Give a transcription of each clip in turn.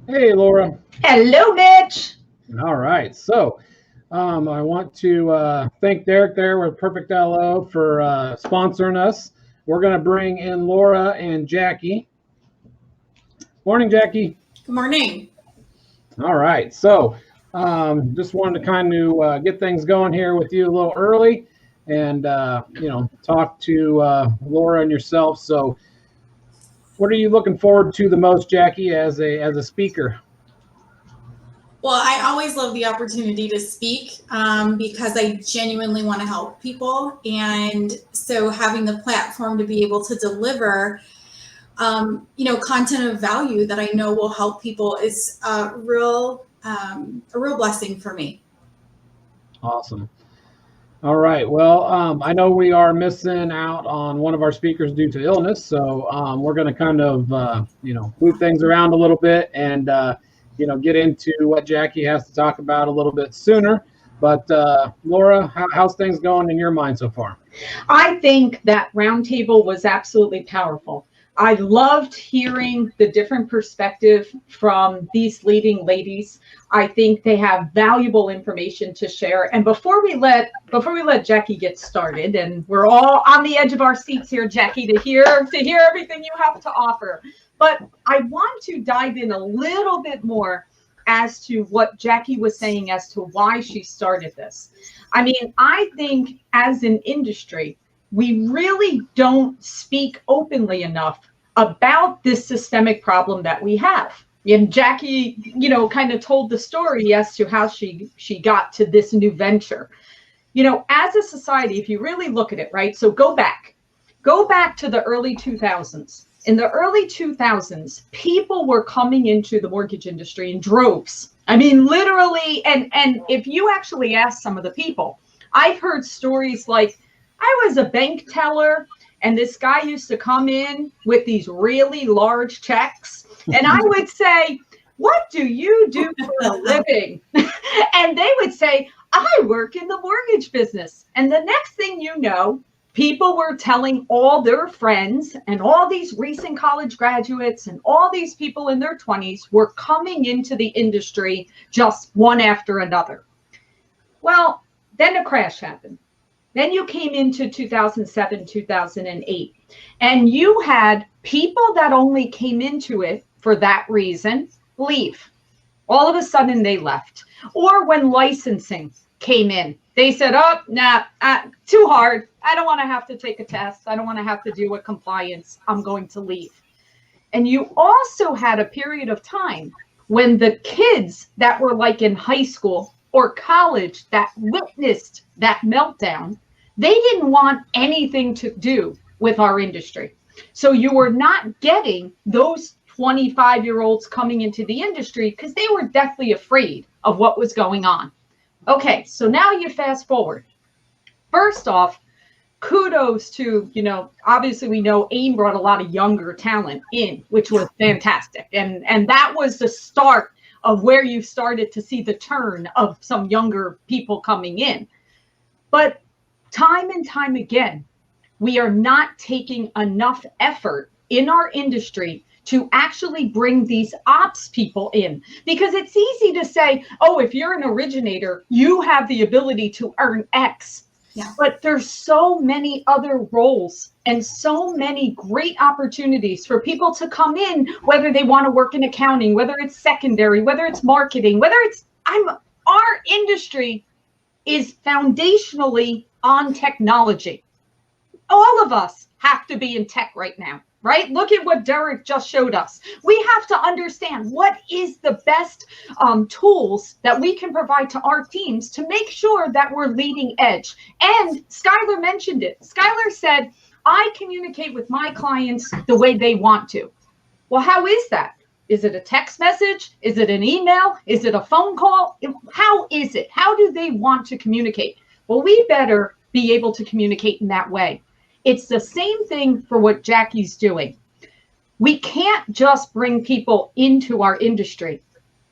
Hey, Laura. Hello, Mitch. All right. So I want to thank Derek there with Perfect LO for sponsoring us. We're going to bring in Laura and Jackie. Morning, Jackie. Good morning. All right. So just wanted to kind of get things going here with you a little early and, talk to Laura and yourself. So what are you looking forward to the most, Jackie, as a speaker? Well, I always love the opportunity to speak because I genuinely want to help people. And so having the platform to be able to deliver, content of value that I know will help people is a real blessing for me. Awesome. All right. Well, I know we are missing out on one of our speakers due to illness, so we're going to kind of, move things around a little bit and, get into what Jackie has to talk about a little bit sooner. But Laura, how's things going in your mind so far? I think that roundtable was absolutely powerful. I loved hearing the different perspective from these leading ladies. I think they have valuable information to share. And before we let Jackie get started, and we're all on the edge of our seats here, Jackie, to hear everything you have to offer. But I want to dive in a little bit more as to what Jackie was saying as to why she started this. I mean, I think as an industry, we really don't speak openly enough about this systemic problem that we have. And Jackie, kind of told the story as to how she got to this new venture. As a society, if you really look at it, right? So go back to the early 2000s. In the early 2000s, people were coming into the mortgage industry in droves. I mean, literally, and if you actually ask some of the people, I've heard stories like, I was a bank teller and this guy used to come in with these really large checks. And I would say, what do you do for a living? And they would say, I work in the mortgage business. And the next thing you know, people were telling all their friends, and all these recent college graduates and all these people in their 20s were coming into the industry just one after another. Well, then a crash happened. Then you came into 2007, 2008, and you had people that only came into it for that reason leave. All of a sudden they left. Or when licensing came in, they said, oh, nah, too hard. I don't want to have to take a test. I don't want to have to deal with compliance. I'm going to leave. And you also had a period of time when the kids that were like in high school or college that witnessed that meltdown, they didn't want anything to do with our industry. So you were not getting those 25-year-olds coming into the industry because they were deathly afraid of what was going on. Okay, so now you fast forward. First off, kudos to, obviously we know AIM brought a lot of younger talent in, which was fantastic. And that was the start of where you started to see the turn of some younger people coming in. But time and time again, we are not taking enough effort in our industry to actually bring these ops people in, because it's easy to say, oh, if you're an originator, you have the ability to earn X. Yeah. But there's so many other roles and so many great opportunities for people to come in, whether they want to work in accounting, whether it's secondary, whether it's marketing, whether it's our industry is foundationally on technology. All of us have to be in tech right now, right? Look at what Derek just showed us. We have to understand what is the best tools that we can provide to our teams to make sure that we're leading edge. And Skylar mentioned it. Skylar said, I communicate with my clients the way they want to. Well, how is that? Is it a text message? Is it an email? Is it a phone call? How is it? How do they want to communicate? Well, we better be able to communicate in that way. It's the same thing for what Jackie's doing. We can't just bring people into our industry.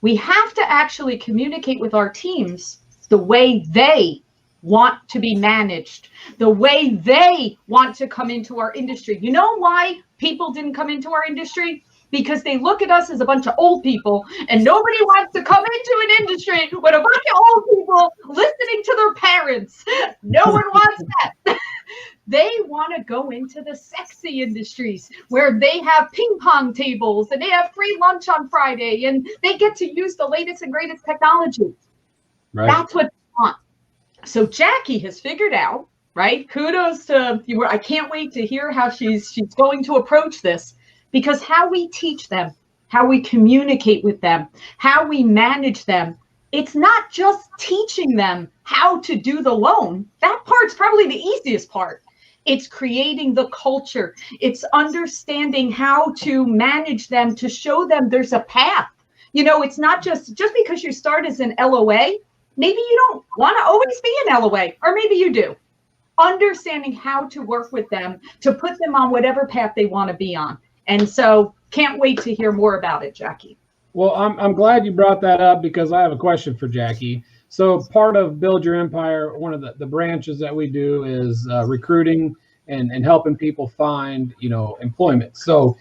We have to actually communicate with our teams the way they want to be managed, the way they want to come into our industry. You know why people didn't come into our industry? because they look at us as a bunch of old people, and nobody wants to come into an industry with a bunch of old people listening to their parents. No one wants that. They want to go into the sexy industries where they have ping pong tables and they have free lunch on Friday and they get to use the latest and greatest technology. Right. That's what they want. So Jackie has figured out, right? Kudos to you. I can't wait to hear how she's going to approach this, because how we teach them, how we communicate with them, how we manage them, it's not just teaching them how to do the loan. That part's probably the easiest part. It's creating the culture. It's understanding how to manage them, to show them there's a path. You know, it's not just because you start as an LOA, maybe you don't want to always be an LOA, or maybe you do. Understanding how to work with them to put them on whatever path they want to be on. And so can't wait to hear more about it, Jackie. Well, I'm glad you brought that up, because I have a question for Jackie. So part of Build Your Empire, one of the branches that we do is recruiting and helping people find, employment. So,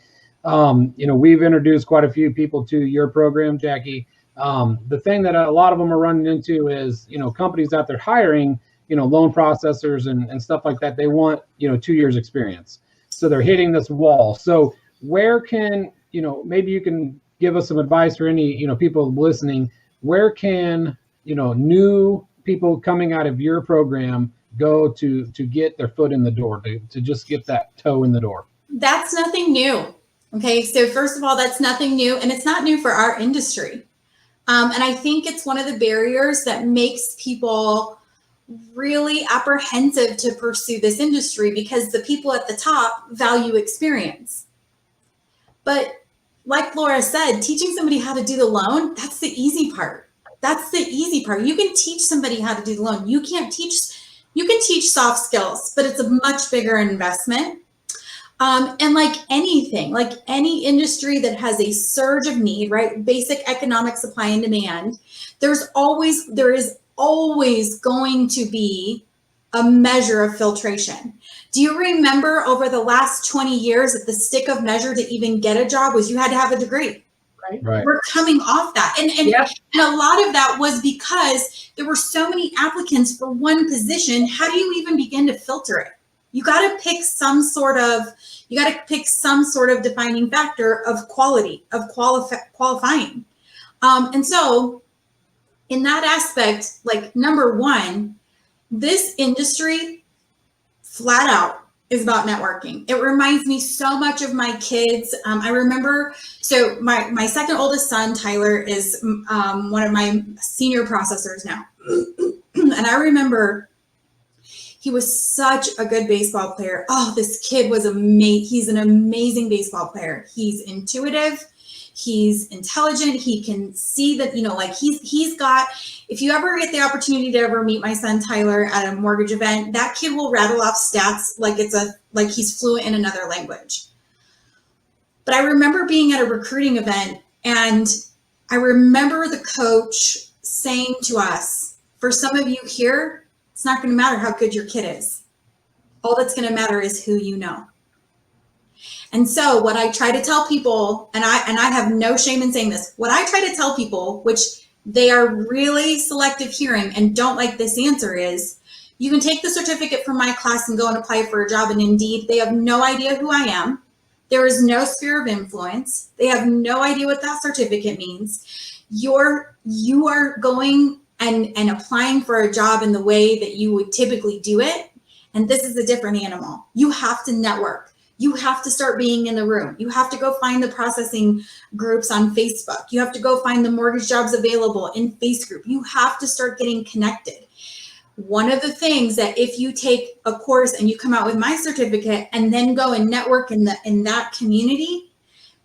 we've introduced quite a few people to your program, Jackie. The thing that a lot of them are running into is, companies out there hiring, loan processors and stuff like that. They want, 2 years experience. So they're hitting this wall. So where can, maybe you can give us some advice for any, people listening, where can, new people coming out of your program go to get their foot in the door, to just get that toe in the door? That's nothing new. Okay. So first of all, that's nothing new, and it's not new for our industry. And I think it's one of the barriers that makes people really apprehensive to pursue this industry, because the people at the top value experience. But like Laura said, teaching somebody how to do the loan, that's the easy part. That's the easy part. You can teach somebody how to do the loan. You can teach soft skills, but it's a much bigger investment. And like anything, like any industry that has a surge of need, right? Basic economic supply and demand, there is always going to be a measure of filtration. Do you remember over the last 20 years that the stick of measure to even get a job was you had to have a degree? Right. We're coming off that. And Yep. And a lot of that was because there were so many applicants for one position. How do you even begin to filter it? You got to pick some sort of defining factor of quality, of qualifying. And so in that aspect, like number one, this industry flat out is about networking. It reminds me so much of my kids. I remember, so my second oldest son, Tyler, is one of my senior processors now. And I remember he was such a good baseball player. Oh, this kid was amazing. He's an amazing baseball player. He's intuitive. He's intelligent. He can see that, like he's got, if you ever get the opportunity to ever meet my son, Tyler, at a mortgage event, that kid will rattle off stats like he's fluent in another language. But I remember being at a recruiting event, and I remember the coach saying to us, for some of you here, it's not going to matter how good your kid is. All that's going to matter is who you know. And so what I try to tell people, and I have no shame in saying this, what I try to tell people, which they are really selective hearing and don't like this answer, is you can take the certificate from my class and go and apply for a job, and Indeed, they have no idea who I am. There is no sphere of influence. They have no idea what that certificate means. You are going and applying for a job in the way that you would typically do it. And this is a different animal. You have to network. You have to start being in the room. You have to go find the processing groups on Facebook. You have to go find the mortgage jobs available in Facebook. You have to start getting connected. One of the things that if you take a course and you come out with my certificate and then go and network in that community,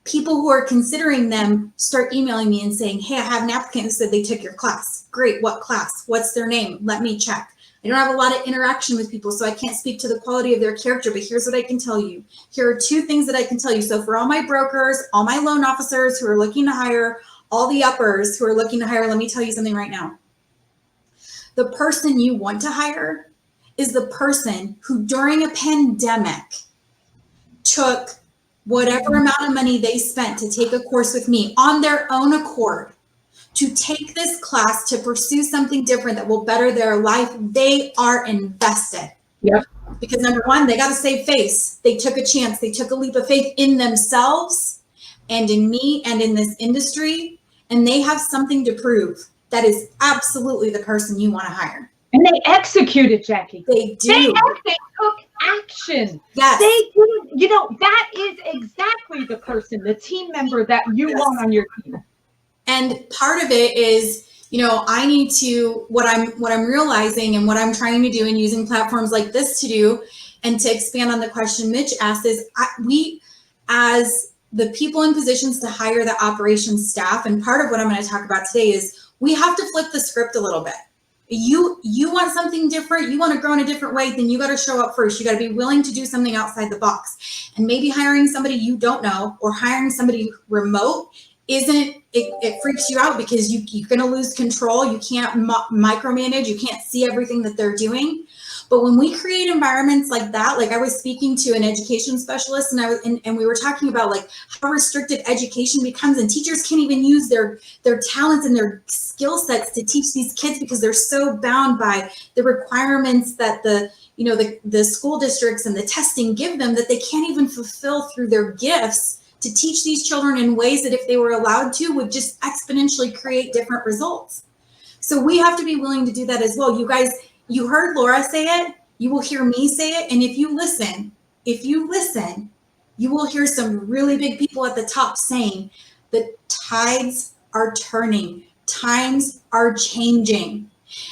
people who are considering them start emailing me and saying, hey, I have an applicant who said they took your class. Great. What class? What's their name? Let me check. I don't have a lot of interaction with people, so I can't speak to the quality of their character, but here's what I can tell you. Here are two things that I can tell you. So for all my brokers, all my loan officers who are looking to hire, all the uppers who are looking to hire, let me tell you something right now. The person you want to hire is the person who during a pandemic took whatever amount of money they spent to take a course with me on their own accord, to take this class to pursue something different that will better their life, they are invested. Yep. Because number one, they got to save face. They took a chance. They took a leap of faith in themselves and in me and in this industry. And they have something to prove. That is absolutely the person you want to hire. And they executed, Jackie. They do. They took action. Yes. They didn't, that is exactly the person, the team member that you want on your team. And part of it is, I need to, what I'm realizing and what I'm trying to do and using platforms like this to do, and to expand on the question Mitch asked, is we, as the people in positions to hire the operations staff, and part of what I'm going to talk about today is we have to flip the script a little bit. You want something different, you want to grow in a different way, then you got to show up first. You got to be willing to do something outside the box. And maybe hiring somebody you don't know or hiring somebody remote it freaks you out because you're going to lose control. You can't micromanage. You can't see everything that they're doing. But when we create environments like that, like I was speaking to an education specialist and we were talking about like how restricted education becomes, and teachers can't even use their talents and their skill sets to teach these kids because they're so bound by the requirements that the school districts and the testing give them, that they can't even fulfill through their gifts to teach these children in ways that if they were allowed to would just exponentially create different results. So we have to be willing to do that as well. You guys, you heard Laura say it, you will hear me say it. And if you listen, you will hear some really big people at the top saying the tides are turning, times are changing.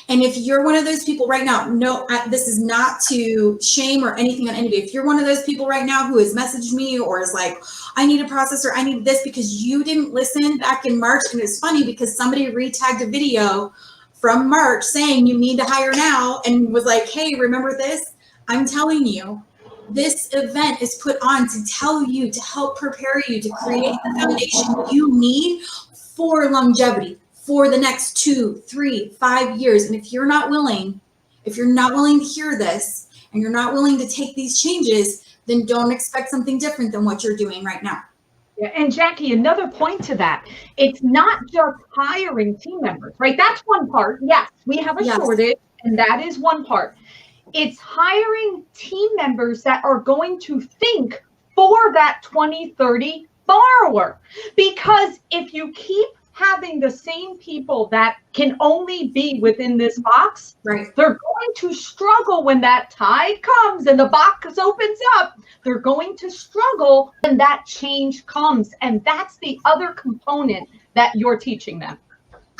And if you're one of those people right now, no, this is not to shame or anything on anybody. If you're one of those people right now who has messaged me or is like, I need a processor, I need this, because you didn't listen back in March. And it's funny because somebody retagged a video from March saying you need to hire now and was like, hey, remember this? I'm telling you, this event is put on to tell you, to help prepare you to create the foundation you need for longevity, for the next 2, 3, 5 years. And if you're not willing to hear this and you're not willing to take these changes, then don't expect something different than what you're doing right now. Yeah, and Jackie, another point to that, it's not just hiring team members, right? That's one part. Yes, we have a shortage, and that is one part. It's hiring team members that are going to think for that 2030 borrower. Because if you keep having the same people that can only be within this box, right, they're going to struggle when that tide comes and the box opens up. They're going to struggle when that change comes. And that's the other component that you're teaching them.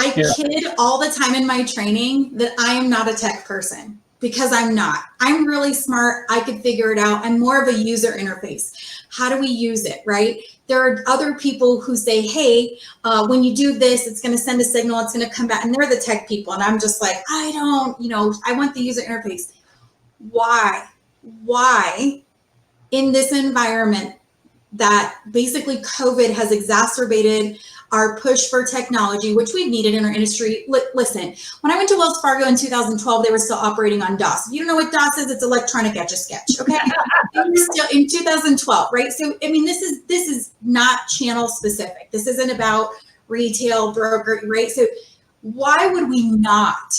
I kid all the time in my training that I am not a tech person, because I'm not. I'm really smart. I could figure it out. I'm more of a user interface. How do we use it, right? There are other people who say, hey, when you do this, it's going to send a signal, it's going to come back. And they're the tech people. And I'm just like, I want the user interface. Why in this environment that basically COVID has exacerbated our push for technology, which we've needed in our industry. Listen, when I went to Wells Fargo in 2012, they were still operating on DOS. If you don't know what DOS is, it's electronic Etch-a-Sketch, okay? Still in 2012, right? So, I mean, this is not channel specific. This isn't about retail, broker, right? So why would we not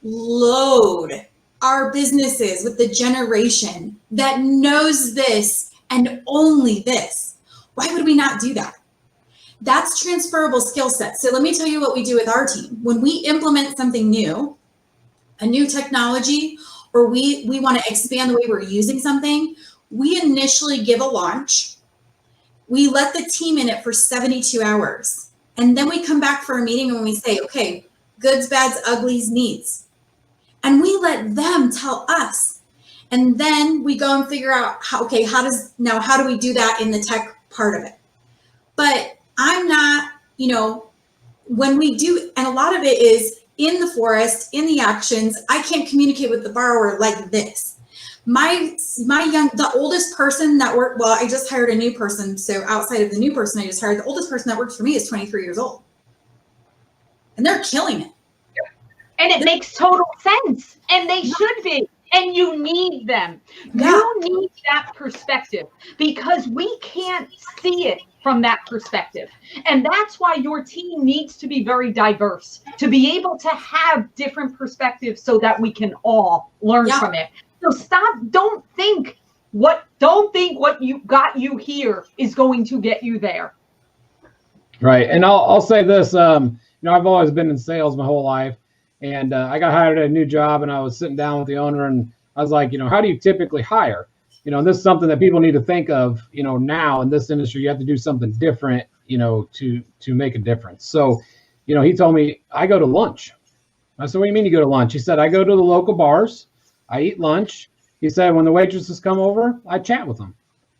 load our businesses with the generation that knows this and only this? Why would we not do that? That's transferable skill sets. So let me tell you what we do with our team. When we implement something new, a new technology, or we want to expand the way we're using something, we initially give a launch. We let the team in it for 72 hours. And then we come back for a meeting and we say, okay, goods, bads, uglies, needs. And we let them tell us. And then we go and figure out how do we do that in the tech part of it? But I'm not, when we do, and a lot of it is in the forest, in the actions, I can't communicate with the borrower like this. The oldest person that worked, well, I just hired a new person. So outside of the new person I just hired, the oldest person that works for me is 23 years old. And they're killing it. And it makes total sense. And they should be. and you need them. Yeah. You need that perspective because we can't see it from that perspective. And that's why your team needs to be very diverse, to be able to have different perspectives so that we can all learn from it. So don't think what you got you here is going to get you there. Right. And I'll say this, I've always been in sales my whole life, and I got hired at a new job, and I was sitting down with the owner, and I was like, how do you typically hire? This is something that people need to think of, now in this industry. You have to do something different, to make a difference. So, he told me, I go to lunch. I said, what do you mean you go to lunch? He said, I go to the local bars, I eat lunch. He said, when the waitresses come over, I chat with them.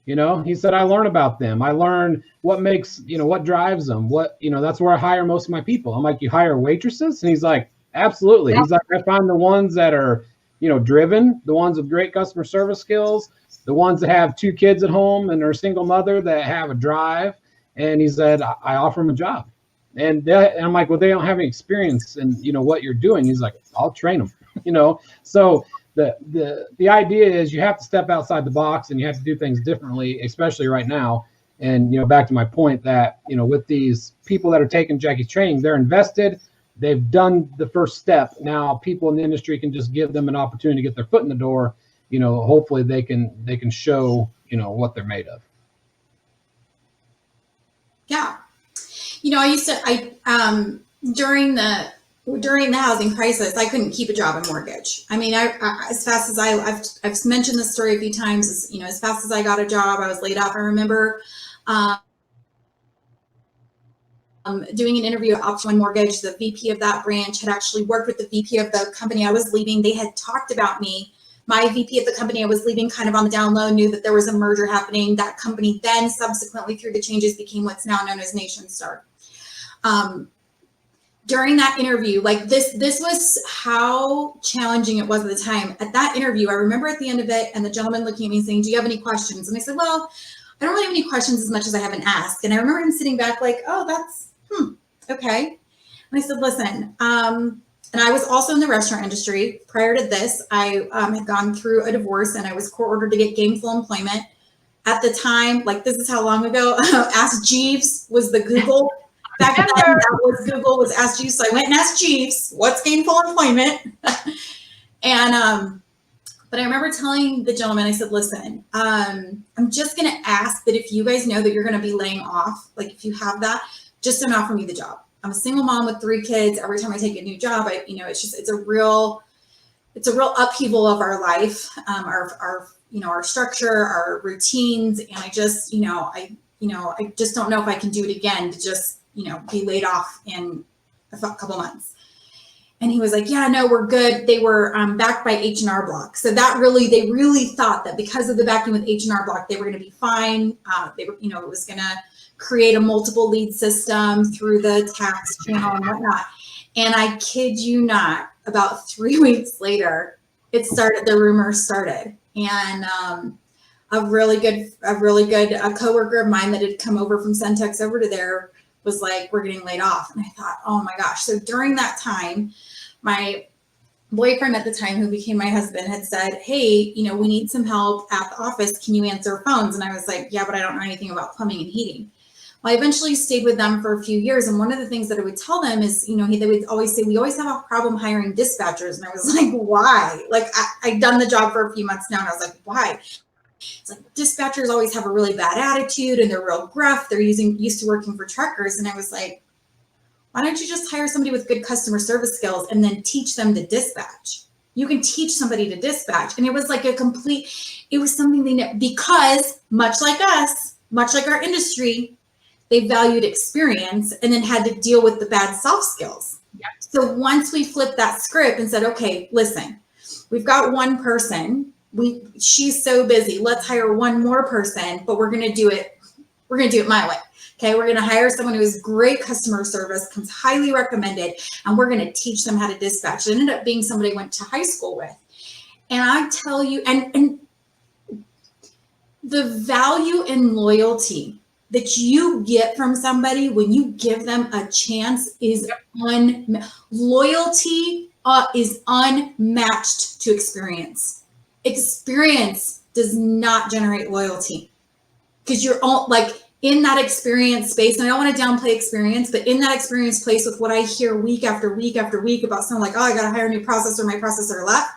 He said, I learn about them. I learn what makes, what drives them. That's where I hire most of my people. I'm like, you hire waitresses? And he's like, absolutely. He's like, I find the ones that are, driven, the ones with great customer service skills, the ones that have 2 kids at home and are a single mother that have a drive. And he said, I offer them a job. And I'm like, well, they don't have any experience in, what you're doing. He's like, I'll train them, So the idea is you have to step outside the box and you have to do things differently, especially right now. And, back to my point that, with these people that are taking Jackie's training, they're invested. They've done the first step. Now people in the industry can just give them an opportunity to get their foot in the door. Hopefully they can show, what they're made of. Yeah. During the housing crisis, I couldn't keep a job in mortgage. I mean, as fast as I've mentioned this story a few times, as fast as I got a job, I was laid off. I remember, doing an interview at Option One Mortgage. The VP of that branch had actually worked with the VP of the company I was leaving. They had talked about me. My VP of the company I was leaving, kind of on the down low, knew that there was a merger happening. That company then subsequently, through the changes, became what's now known as NationStar. During that interview, like this was how challenging it was at the time. At that interview, I remember at the end of it, and the gentleman looking at me saying, do you have any questions? And I said, well, I don't really have any questions as much as I have an ask. And I remember him sitting back like, oh, that's, okay. And I said, listen, and I was also in the restaurant industry. Prior to this, I had gone through a divorce and I was court ordered to get gainful employment. At the time, like this is how long ago, Ask Jeeves was the Google. Back then, that was Google was Ask Jeeves. So I went and asked Jeeves, what's gainful employment? And, but I remember telling the gentleman, I said, listen, I'm just going to ask that if you guys know that you're going to be laying off, like if you have that, just don't offer me the job. I'm a single mom with 3 kids. Every time I take a new job, it's a real upheaval of our life, our structure, our routines. And I just, I just don't know if I can do it again to just, be laid off in a couple months. And he was like, yeah, no, we're good. They were backed by H&R Block. So they really thought that because of the backing with H&R Block, they were going to be fine. They were, it was going to create a multiple lead system through the tax channel and whatnot. And I kid you not, about 3 weeks later, the rumors started. And a really good coworker of mine that had come over from Centex over to there was like, we're getting laid off. And I thought, oh my gosh. So during that time, my boyfriend at the time, who became my husband, had said, hey, we need some help at the office. Can you answer phones? And I was like, yeah, but I don't know anything about plumbing and heating. Well, I eventually stayed with them for a few years. And one of the things that I would tell them is, they would always say, we always have a problem hiring dispatchers. And I was like, why? Like, I'd done the job for a few months now. And I was like, why? It's like dispatchers always have a really bad attitude and they're real gruff. They're used to working for truckers. And I was like, why don't you just hire somebody with good customer service skills and then teach them to dispatch? You can teach somebody to dispatch. And it was like it was something they know, because much like us, much like our industry, they valued experience and then had to deal with the bad soft skills. Yeah. So once we flipped that script and said, okay, listen, we've got one person, she's so busy, let's hire one more person, but we're going to do it my way. Okay, we're going to hire someone who has great customer service, comes highly recommended, and we're going to teach them how to dispatch. It ended up being somebody I went to high school with. And I tell you, and the value and loyalty that you get from somebody when you give them a chance is loyalty is unmatched to experience. Experience does not generate loyalty, because you're all like in that experience space. And I don't want to downplay experience, but in that experience place, with what I hear week after week after week about someone like, oh, I got to hire a new processor, my processor left.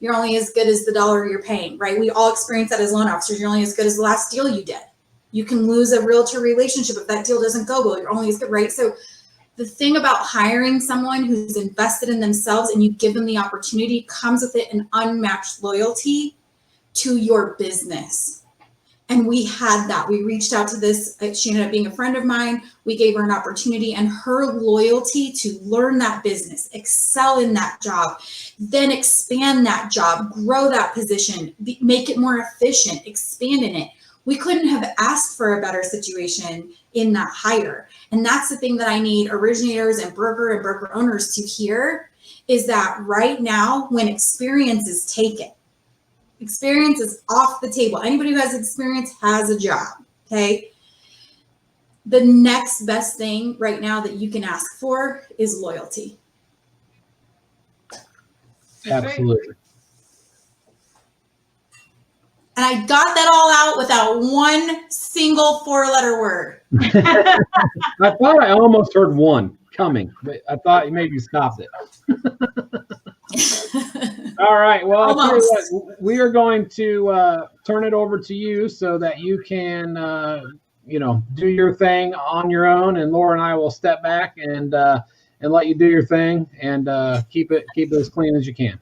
You're only as good as the dollar you're paying, right? We all experience that as loan officers. You're only as good as the last deal you did. You can lose a realtor relationship if that deal doesn't go well. You're only as good, right? So the thing about hiring someone who's invested in themselves and you give them the opportunity comes with it an unmatched loyalty to your business. And we had that. We reached out to this. She ended up being a friend of mine. We gave her an opportunity, and her loyalty to learn that business, excel in that job, then expand that job, grow that position, make it more efficient, expand in it. We couldn't have asked for a better situation in that hire. And that's the thing that I need originators and broker owners to hear, is that right now, when experience is taken, experience is off the table. Anybody who has experience has a job, okay? The next best thing right now that you can ask for is loyalty. Absolutely. And I got that all out without one single 4-letter word. I thought I almost heard one coming, but I thought maybe you stopped it. All right. Well, I'll tell you what, we are going to turn it over to you so that you can, do your thing on your own, and Laura and I will step back and let you do your thing and keep it as clean as you can.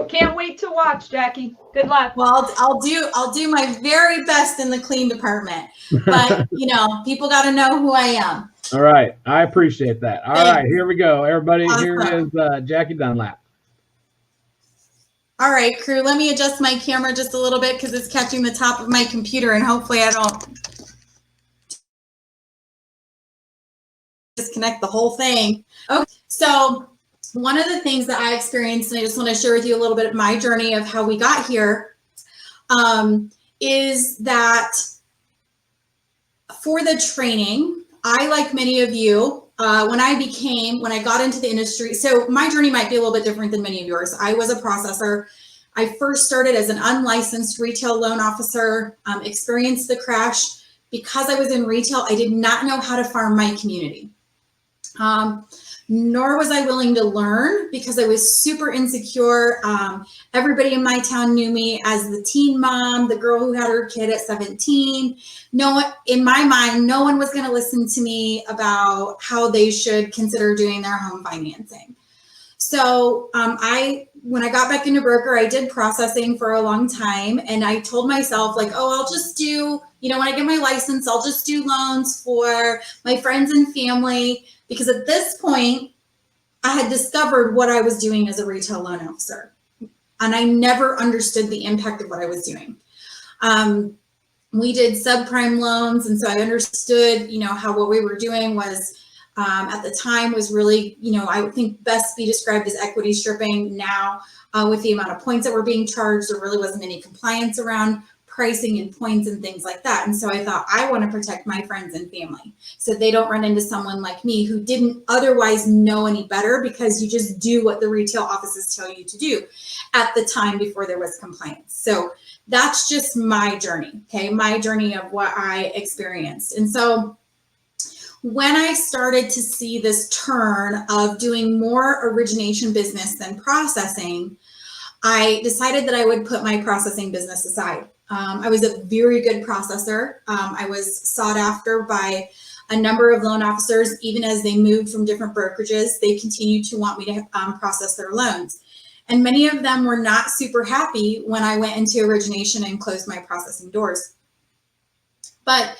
Can't wait to watch, Jackie. Good luck. Well, I'll do my very best in the clean department, but people got to know who I am. All right. I appreciate that. All right, here we go, everybody. Awesome. Here is Jackie Dunlap. All right, crew, let me adjust my camera just a little bit because it's catching the top of my computer, and hopefully I don't disconnect the whole thing. Okay, so one of the things that I experienced, and I just want to share with you a little bit of my journey of how we got here, is that for the training, I, like many of you, when I got into the industry, so my journey might be a little bit different than many of yours. I was a processor. I first started as an unlicensed retail loan officer, experienced the crash. Because I was in retail, I did not know how to farm my community. Nor was I willing to learn because I was super insecure. Everybody in my town knew me as the teen mom, the girl who had her kid at 17. In my mind, no one was going to listen to me about how they should consider doing their home financing. So when I got back into broker, I did processing for a long time. And I told myself, like, oh, I'll just do, when I get my license, I'll just do loans for my friends and family. Because at this point, I had discovered what I was doing as a retail loan officer. And I never understood the impact of what I was doing. We did subprime loans. And so I understood, how what we were doing was, at the time was really, I would think best be described as equity stripping. Now, with the amount of points that were being charged, there really wasn't any compliance around pricing and points and things like that. And so I thought, I want to protect my friends and family so they don't run into someone like me who didn't otherwise know any better, because you just do what the retail offices tell you to do at the time before there was compliance. So that's just my journey, okay? My journey of what I experienced. And so when I started to see this turn of doing more origination business than processing, I decided that I would put my processing business aside. I was a very good processor. I was sought after by a number of loan officers. Even as they moved from different brokerages, they continued to want me to process their loans. And many of them were not super happy when I went into origination and closed my processing doors. But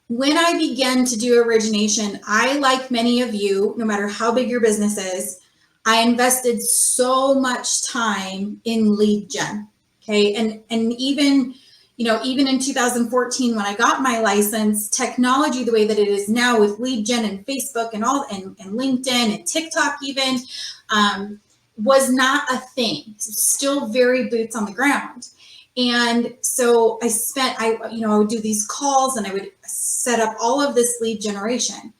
when I began to do origination, I, like many of you, no matter how big your business is, I invested so much time in lead gen. Okay. And even in 2014, when I got my license, technology the way that it is now with lead gen and Facebook and LinkedIn and TikTok even, was not a thing. Still very boots on the ground. And so I would do these calls and I would set up all of this lead generation.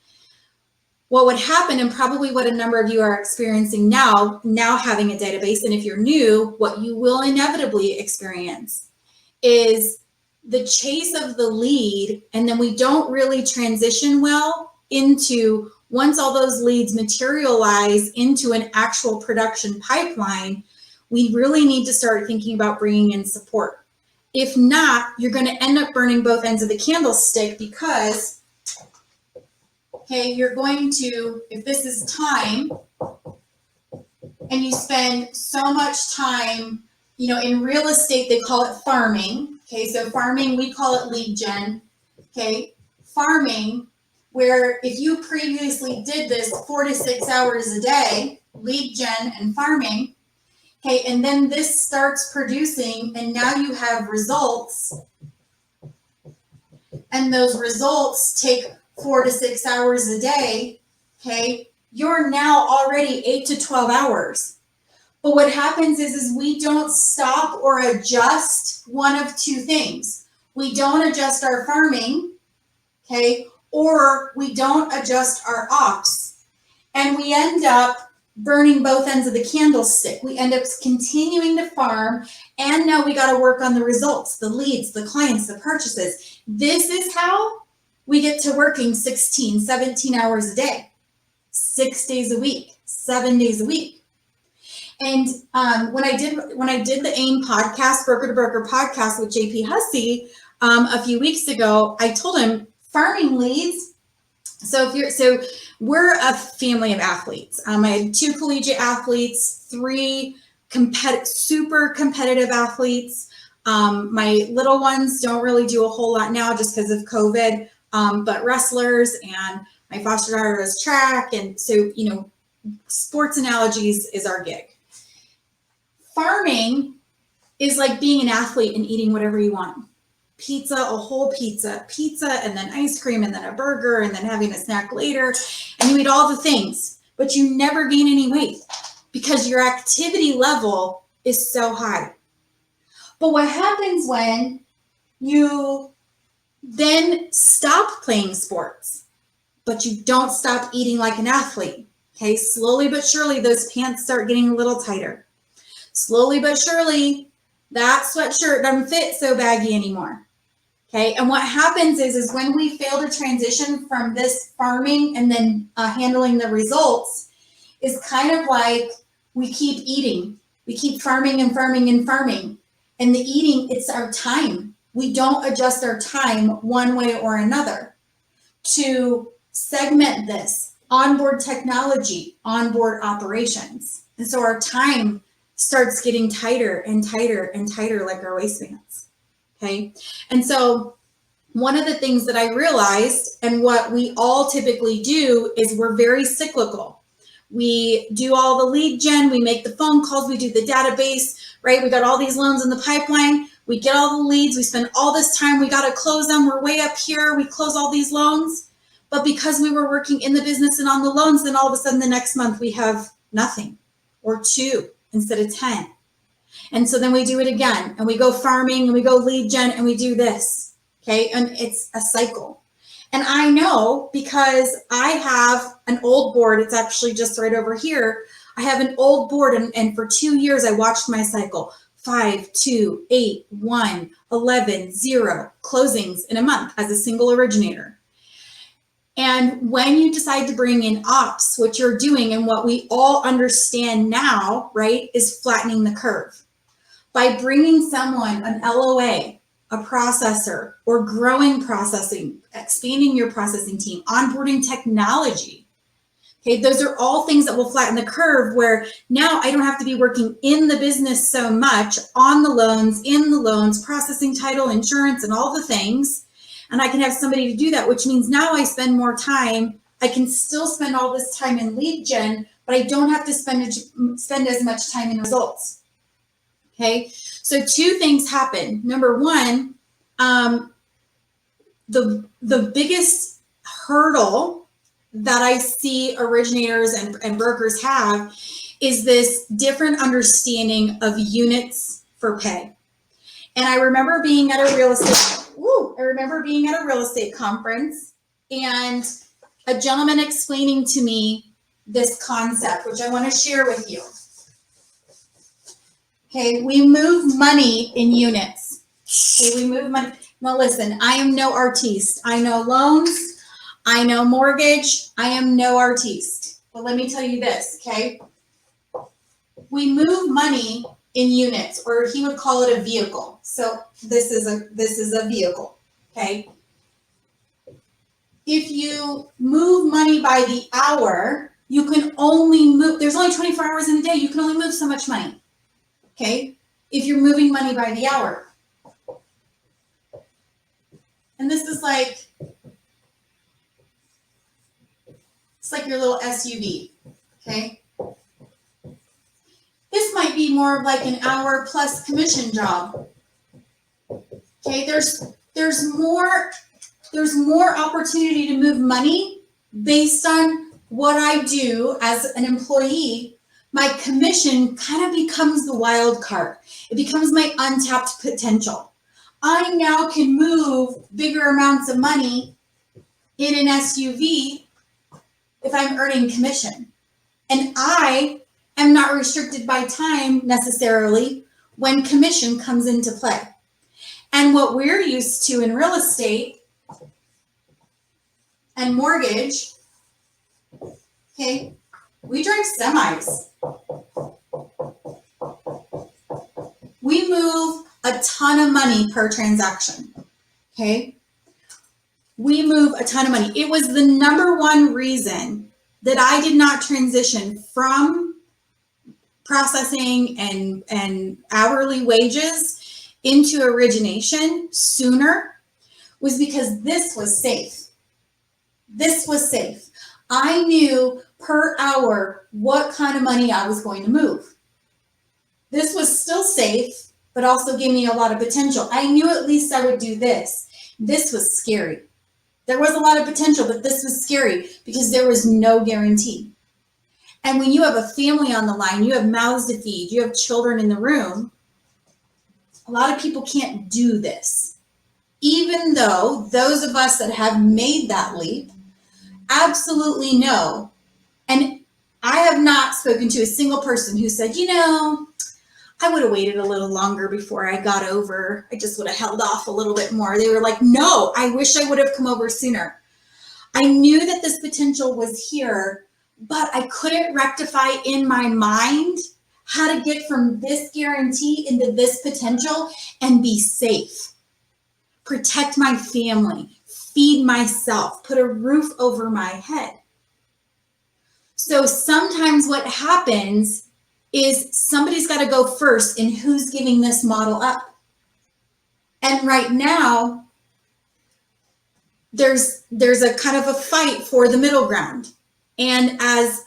what would happen, and probably what a number of you are experiencing now having a database, and if you're new, what you will inevitably experience is the chase of the lead, and then we don't really transition well into, once all those leads materialize into an actual production pipeline, we really need to start thinking about bringing in support. If not, you're going to end up burning both ends of the candlestick, because okay, you're going to, if this is time, and you spend so much time, you know, in real estate, they call it farming. Okay, so farming, we call it lead gen. Okay, farming, where if you previously did this 4 to 6 hours a day, lead gen and farming, okay, and then this starts producing, and now you have results, and those results take 4 to 6 hours a day, okay, you're now already 8 to 12 hours. But what happens is we don't stop or adjust one of two things. We don't adjust our farming, okay, or we don't adjust our ops. And we end up burning both ends of the candlestick. We end up continuing to farm, and now we got to work on the results, the leads, the clients, the purchases. This is how we get to working 16, 17 hours a day, 6 days a week, 7 days a week. And when I did the AIM podcast, Broker to Broker podcast with JP Hussey a few weeks ago, I told him farming leads. So we're a family of athletes. I had 2 collegiate athletes, 3 super competitive athletes. My little ones don't really do a whole lot now just because of COVID, but wrestlers, and my foster daughter does track. And so, you know, sports analogies is our gig. Farming is like being an athlete and eating whatever you want. Pizza, a whole pizza, and then ice cream, and then a burger, and then having a snack later. And you eat all the things, but you never gain any weight because your activity level is so high. But what happens when you then stop playing sports, but you don't stop eating like an athlete? Okay, slowly but surely, those pants start getting a little tighter. Slowly but surely, that sweatshirt doesn't fit so baggy anymore. Okay, and what happens is when we fail to transition from this farming and then handling the results, is kind of like we keep eating. We keep farming and farming and farming. And the eating, it's our time. We don't adjust our time one way or another to segment this, onboard technology, onboard operations. And so our time starts getting tighter and tighter and tighter, like our waistbands. Okay. And so one of the things that I realized, and what we all typically do, is we're very cyclical. We do all the lead gen, we make the phone calls, we do the database, right? We got all these loans in the pipeline, we get all the leads, we spend all this time, we got to close them, we're way up here, we close all these loans. But because we were working in the business and on the loans, then all of a sudden the next month we have nothing, or 2 instead of 10. And so then we do it again, and we go farming, and we go lead gen, and we do this, okay? And it's a cycle. And I know, because I have an old board, it's actually just right over here. I have an old board, and for 2 years, I watched my cycle. 5, 2, 8, 1, 11, 0 closings in a month as a single originator. And when you decide to bring in ops, what you're doing, and what we all understand now, right, is flattening the curve. By bringing someone, an LOA, a processor, or growing processing, expanding your processing team, onboarding technology. Okay, those are all things that will flatten the curve, where now I don't have to be working in the business so much, on the loans, in the loans, processing title, insurance, and all the things. And I can have somebody to do that, which means now I spend more time. I can still spend all this time in lead gen, but I don't have to spend as much time in results. Okay, so 2 things happen. Number 1, the biggest hurdle that I see originators and brokers have is this different understanding of units for pay. And I remember being at a real estate conference, and a gentleman explaining to me this concept, which I want to share with you. Okay, we move money in units. Okay, we move money. Now listen, I am no artiste. I know loans, I know mortgage, I am no artiste. But let me tell you this, okay? We move money in units, or he would call it a vehicle. So this is a vehicle, okay? If you move money by the hour, you can only move, there's only 24 hours in a day, you can only move so much money. Okay, if you're moving money by the hour. And this is like, it's like your little SUV, okay? This might be more of like an hour plus commission job. Okay, there's more opportunity to move money based on what I do as an employee. My commission kind of becomes the wild card. It becomes my untapped potential. I now can move bigger amounts of money in an SUV if I'm earning commission. And I am not restricted by time necessarily when commission comes into play. And what we're used to in real estate and mortgage, okay, we drive semis. We move a ton of money per transaction, okay? We move a ton of money. It was the number one reason that I did not transition from processing and hourly wages into origination sooner, was because this was safe. This was safe. I knew per hour what kind of money I was going to move. This was still safe, but also gave me a lot of potential. I knew at least I would do this. This was scary. There was a lot of potential, but this was scary because there was no guarantee. And when you have a family on the line, you have mouths to feed, you have children in the room, a lot of people can't do this. Even though those of us that have made that leap absolutely know. And I have not spoken to a single person who said, you know, I would have waited a little longer before I got over. I just would have held off a little bit more. They were like, no, I wish I would have come over sooner. I knew that this potential was here, but I couldn't rectify in my mind how to get from this guarantee into this potential and be safe, protect my family, feed myself, put a roof over my head. So sometimes what happens is somebody's got to go first in who's giving this model up. And right now, there's a kind of a fight for the middle ground. And as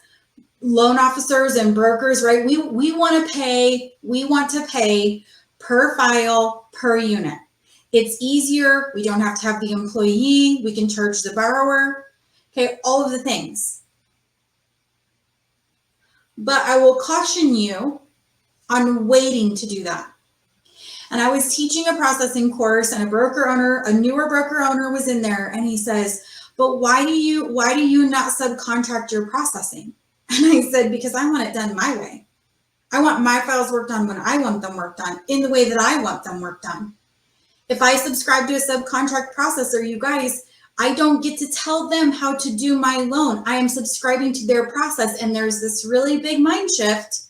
loan officers and brokers, right, we want to pay per file, per unit. It's easier. We don't have to have the employee. We can charge the borrower. Okay, all of the things. But I will caution you on waiting to do that. And I was teaching a processing course, and a newer broker owner was in there, and he says, but why do you not subcontract your processing? And I said, because I want it done my way. I want my files worked on when I want them worked on, in the way that I want them worked on. If I subscribe to a subcontract processor, you guys, I don't get to tell them how to do my loan. I am subscribing to their process. And there's this really big mind shift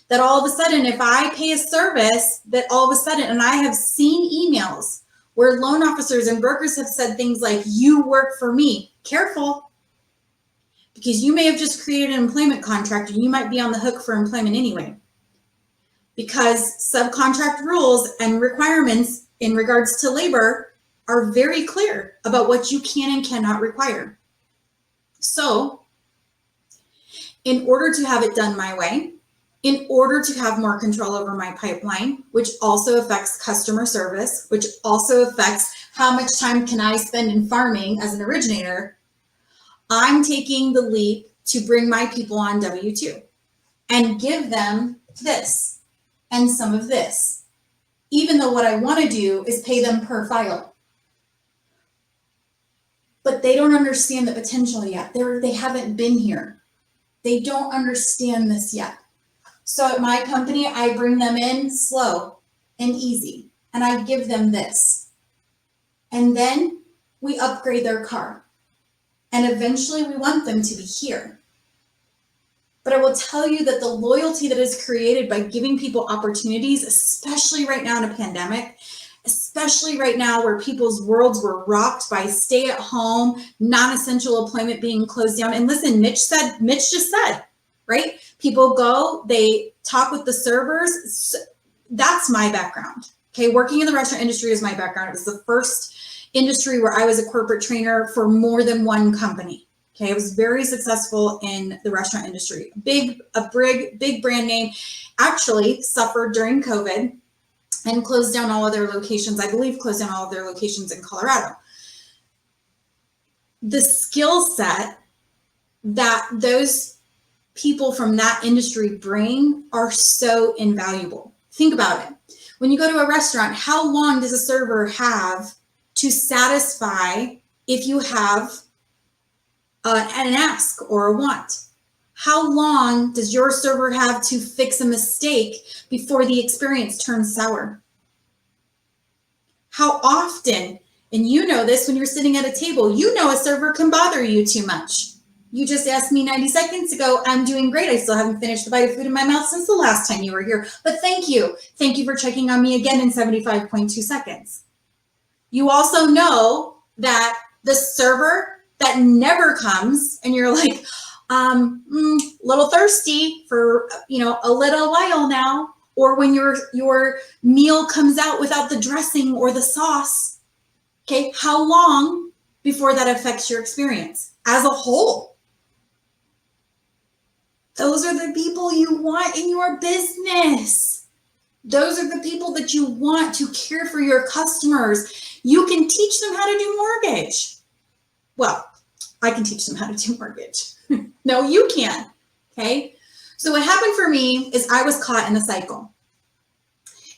that all of a sudden, if I pay a service, that all of a sudden, and I have seen emails where loan officers and brokers have said things like, you work for me. Careful, because you may have just created an employment contract and you might be on the hook for employment anyway. Because subcontract rules and requirements in regards to labor are very clear about what you can and cannot require. So, in order to have it done my way, in order to have more control over my pipeline, which also affects customer service, which also affects how much time can I spend in farming as an originator, I'm taking the leap to bring my people on W-2 and give them this and some of this, even though what I want to do is pay them per file. but they don't understand the potential yet. They haven't been here. They don't understand this yet. So at my company, I bring them in slow and easy, and I give them this. And then we upgrade their car. And eventually we want them to be here. But I will tell you that the loyalty that is created by giving people opportunities, especially right now in a pandemic, especially right now where people's worlds were rocked by stay at home, non-essential employment being closed down. And listen, Mitch just said, right? People go, they talk with the servers. That's my background. Okay. Working in the restaurant industry is my background. It was the first industry where I was a corporate trainer for more than one company. Okay. I was very successful in the restaurant industry. Big brand name, actually suffered during COVID and closed down all of their locations. I believe closed down all of their locations in Colorado. The skill set that those people from that industry bring are so invaluable. Think about it. When you go to a restaurant, how long does a server have to satisfy if you have an ask or a want? How long does your server have to fix a mistake before the experience turns sour? How often, and you know this when you're sitting at a table, you know a server can bother you too much. You just asked me 90 seconds ago, I'm doing great. I still haven't finished the bite of food in my mouth since the last time you were here. But thank you. Thank you for checking on me again in 75.2 seconds. You also know that the server that never comes and you're like, little thirsty for, a little while now, or when your meal comes out without the dressing or the sauce. Okay. How long before that affects your experience as a whole? Those are the people you want in your business. Those are the people that you want to care for your customers. You can teach them how to do mortgage. Well, I can teach them how to do mortgage. No, you can. Okay. So what happened for me is I was caught in the cycle.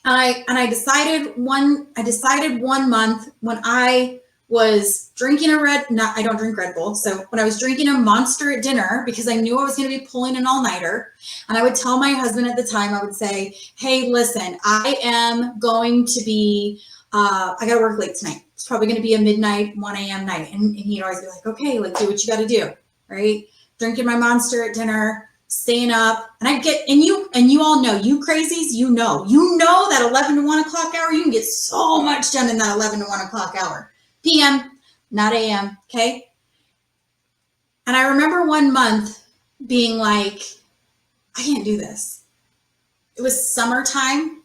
And I decided one month when I was drinking I don't drink Red Bull. So when I was drinking a Monster at dinner, because I knew I was going to be pulling an all-nighter, and I would tell my husband at the time, I would say, hey, listen, I am going to be, I got to work late tonight. It's probably going to be a midnight, 1 a.m. night. And he'd always be like, okay, like do what you got to do. Right. Drinking my Monster at dinner, staying up, and you all know, you crazies, you know that 11 to 1 o'clock hour, you can get so much done in that 11 to 1 o'clock hour. PM, not AM, okay? And I remember one month being like, I can't do this. It was summertime,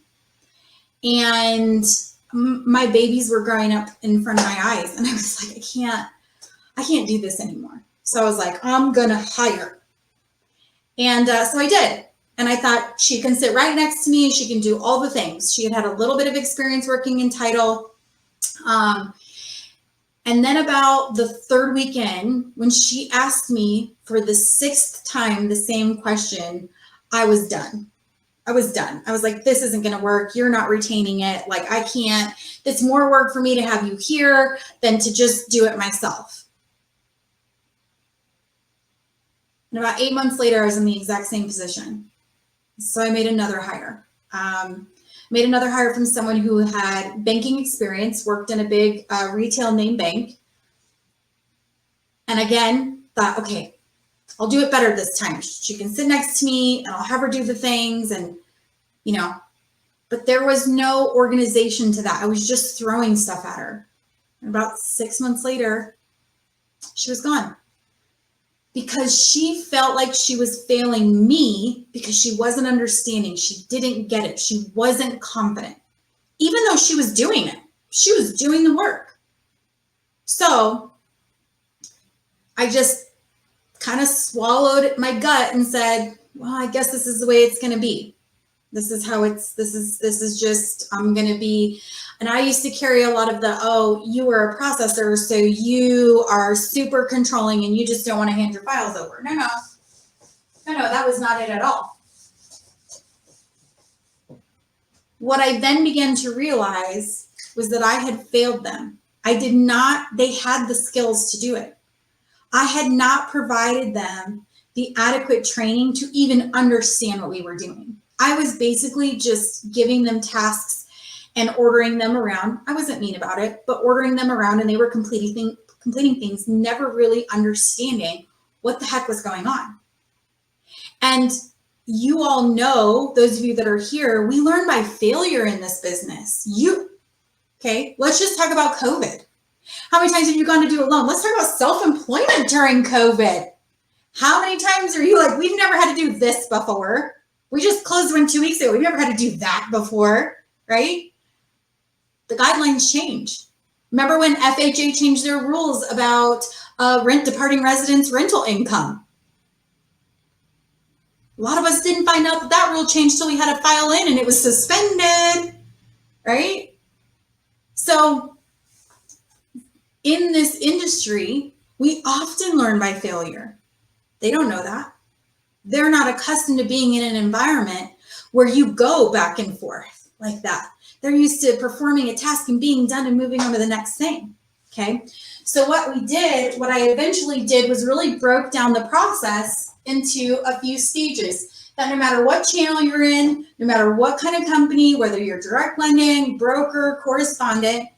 and my babies were growing up in front of my eyes, and I was like, I can't do this anymore. So I was like, I'm gonna hire. And so I did. And I thought she can sit right next to me and she can do all the things. She had a little bit of experience working in title. And then about the third weekend, when she asked me for the 6th time the same question, I was done. I was like, this isn't going to work. You're not retaining it. Like, I can't. It's more work for me to have you here than to just do it myself. And about 8 months later, I was in the exact same position. So I made another hire. Made another hire from someone who had banking experience, worked in a big retail name bank. And again, thought, okay, I'll do it better this time. She can sit next to me and I'll have her do the things and, but there was no organization to that. I was just throwing stuff at her. And about 6 months later, she was gone. Because she felt like she was failing me because she wasn't understanding. She didn't get it. She wasn't confident. Even though she was doing it. She was doing the work. So I just kind of swallowed my gut and said, well, I guess this is the way it's going to be. This is how this is just, I'm going to be. And I used to carry a lot of you were a processor, so you are super controlling and you just don't want to hand your files over. No, that was not it at all. What I then began to realize was that I had failed them. They had the skills to do it. I had not provided them the adequate training to even understand what we were doing. I was basically just giving them tasks and ordering them around. I wasn't mean about it, but ordering them around, and they were completing things, never really understanding what the heck was going on. And you all know, those of you that are here, we learn by failure in this business. Okay, let's just talk about COVID. How many times have you gone to do a loan? Let's talk about self-employment during COVID. How many times are you like, we've never had to do this before. We just closed one 2 weeks ago. We've never had to do that before, right? The guidelines change. Remember when FHA changed their rules about departing residents' rental income? A lot of us didn't find out that rule changed till we had to file in and it was suspended, right? So in this industry, we often learn by failure. They don't know that. They're not accustomed to being in an environment where you go back and forth like that. They're used to performing a task and being done and moving on to the next thing, okay? So what I eventually did was really broke down the process into a few stages that no matter what channel you're in, no matter what kind of company, whether you're direct lending, broker, correspondent,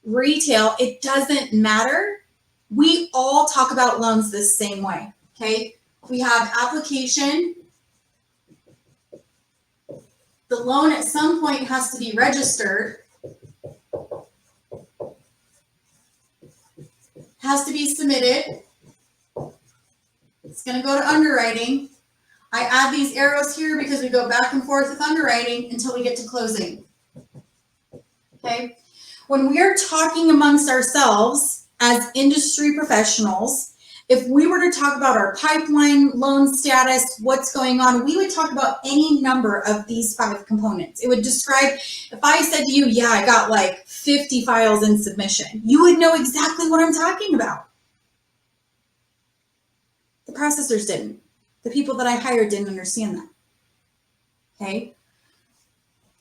retail, it doesn't matter. We all talk about loans the same way, okay? We have application. The loan at some point has to be registered, has to be submitted. It's going to go to underwriting. I add these arrows here because we go back and forth with underwriting until we get to closing. Okay. When we're talking amongst ourselves as industry professionals, if we were to talk about our pipeline, loan status, what's going on, we would talk about any number of these 5 components. It would describe, if I said to you, yeah, I got like 50 files in submission, you would know exactly what I'm talking about. The processors didn't. The people that I hired didn't understand that. Okay.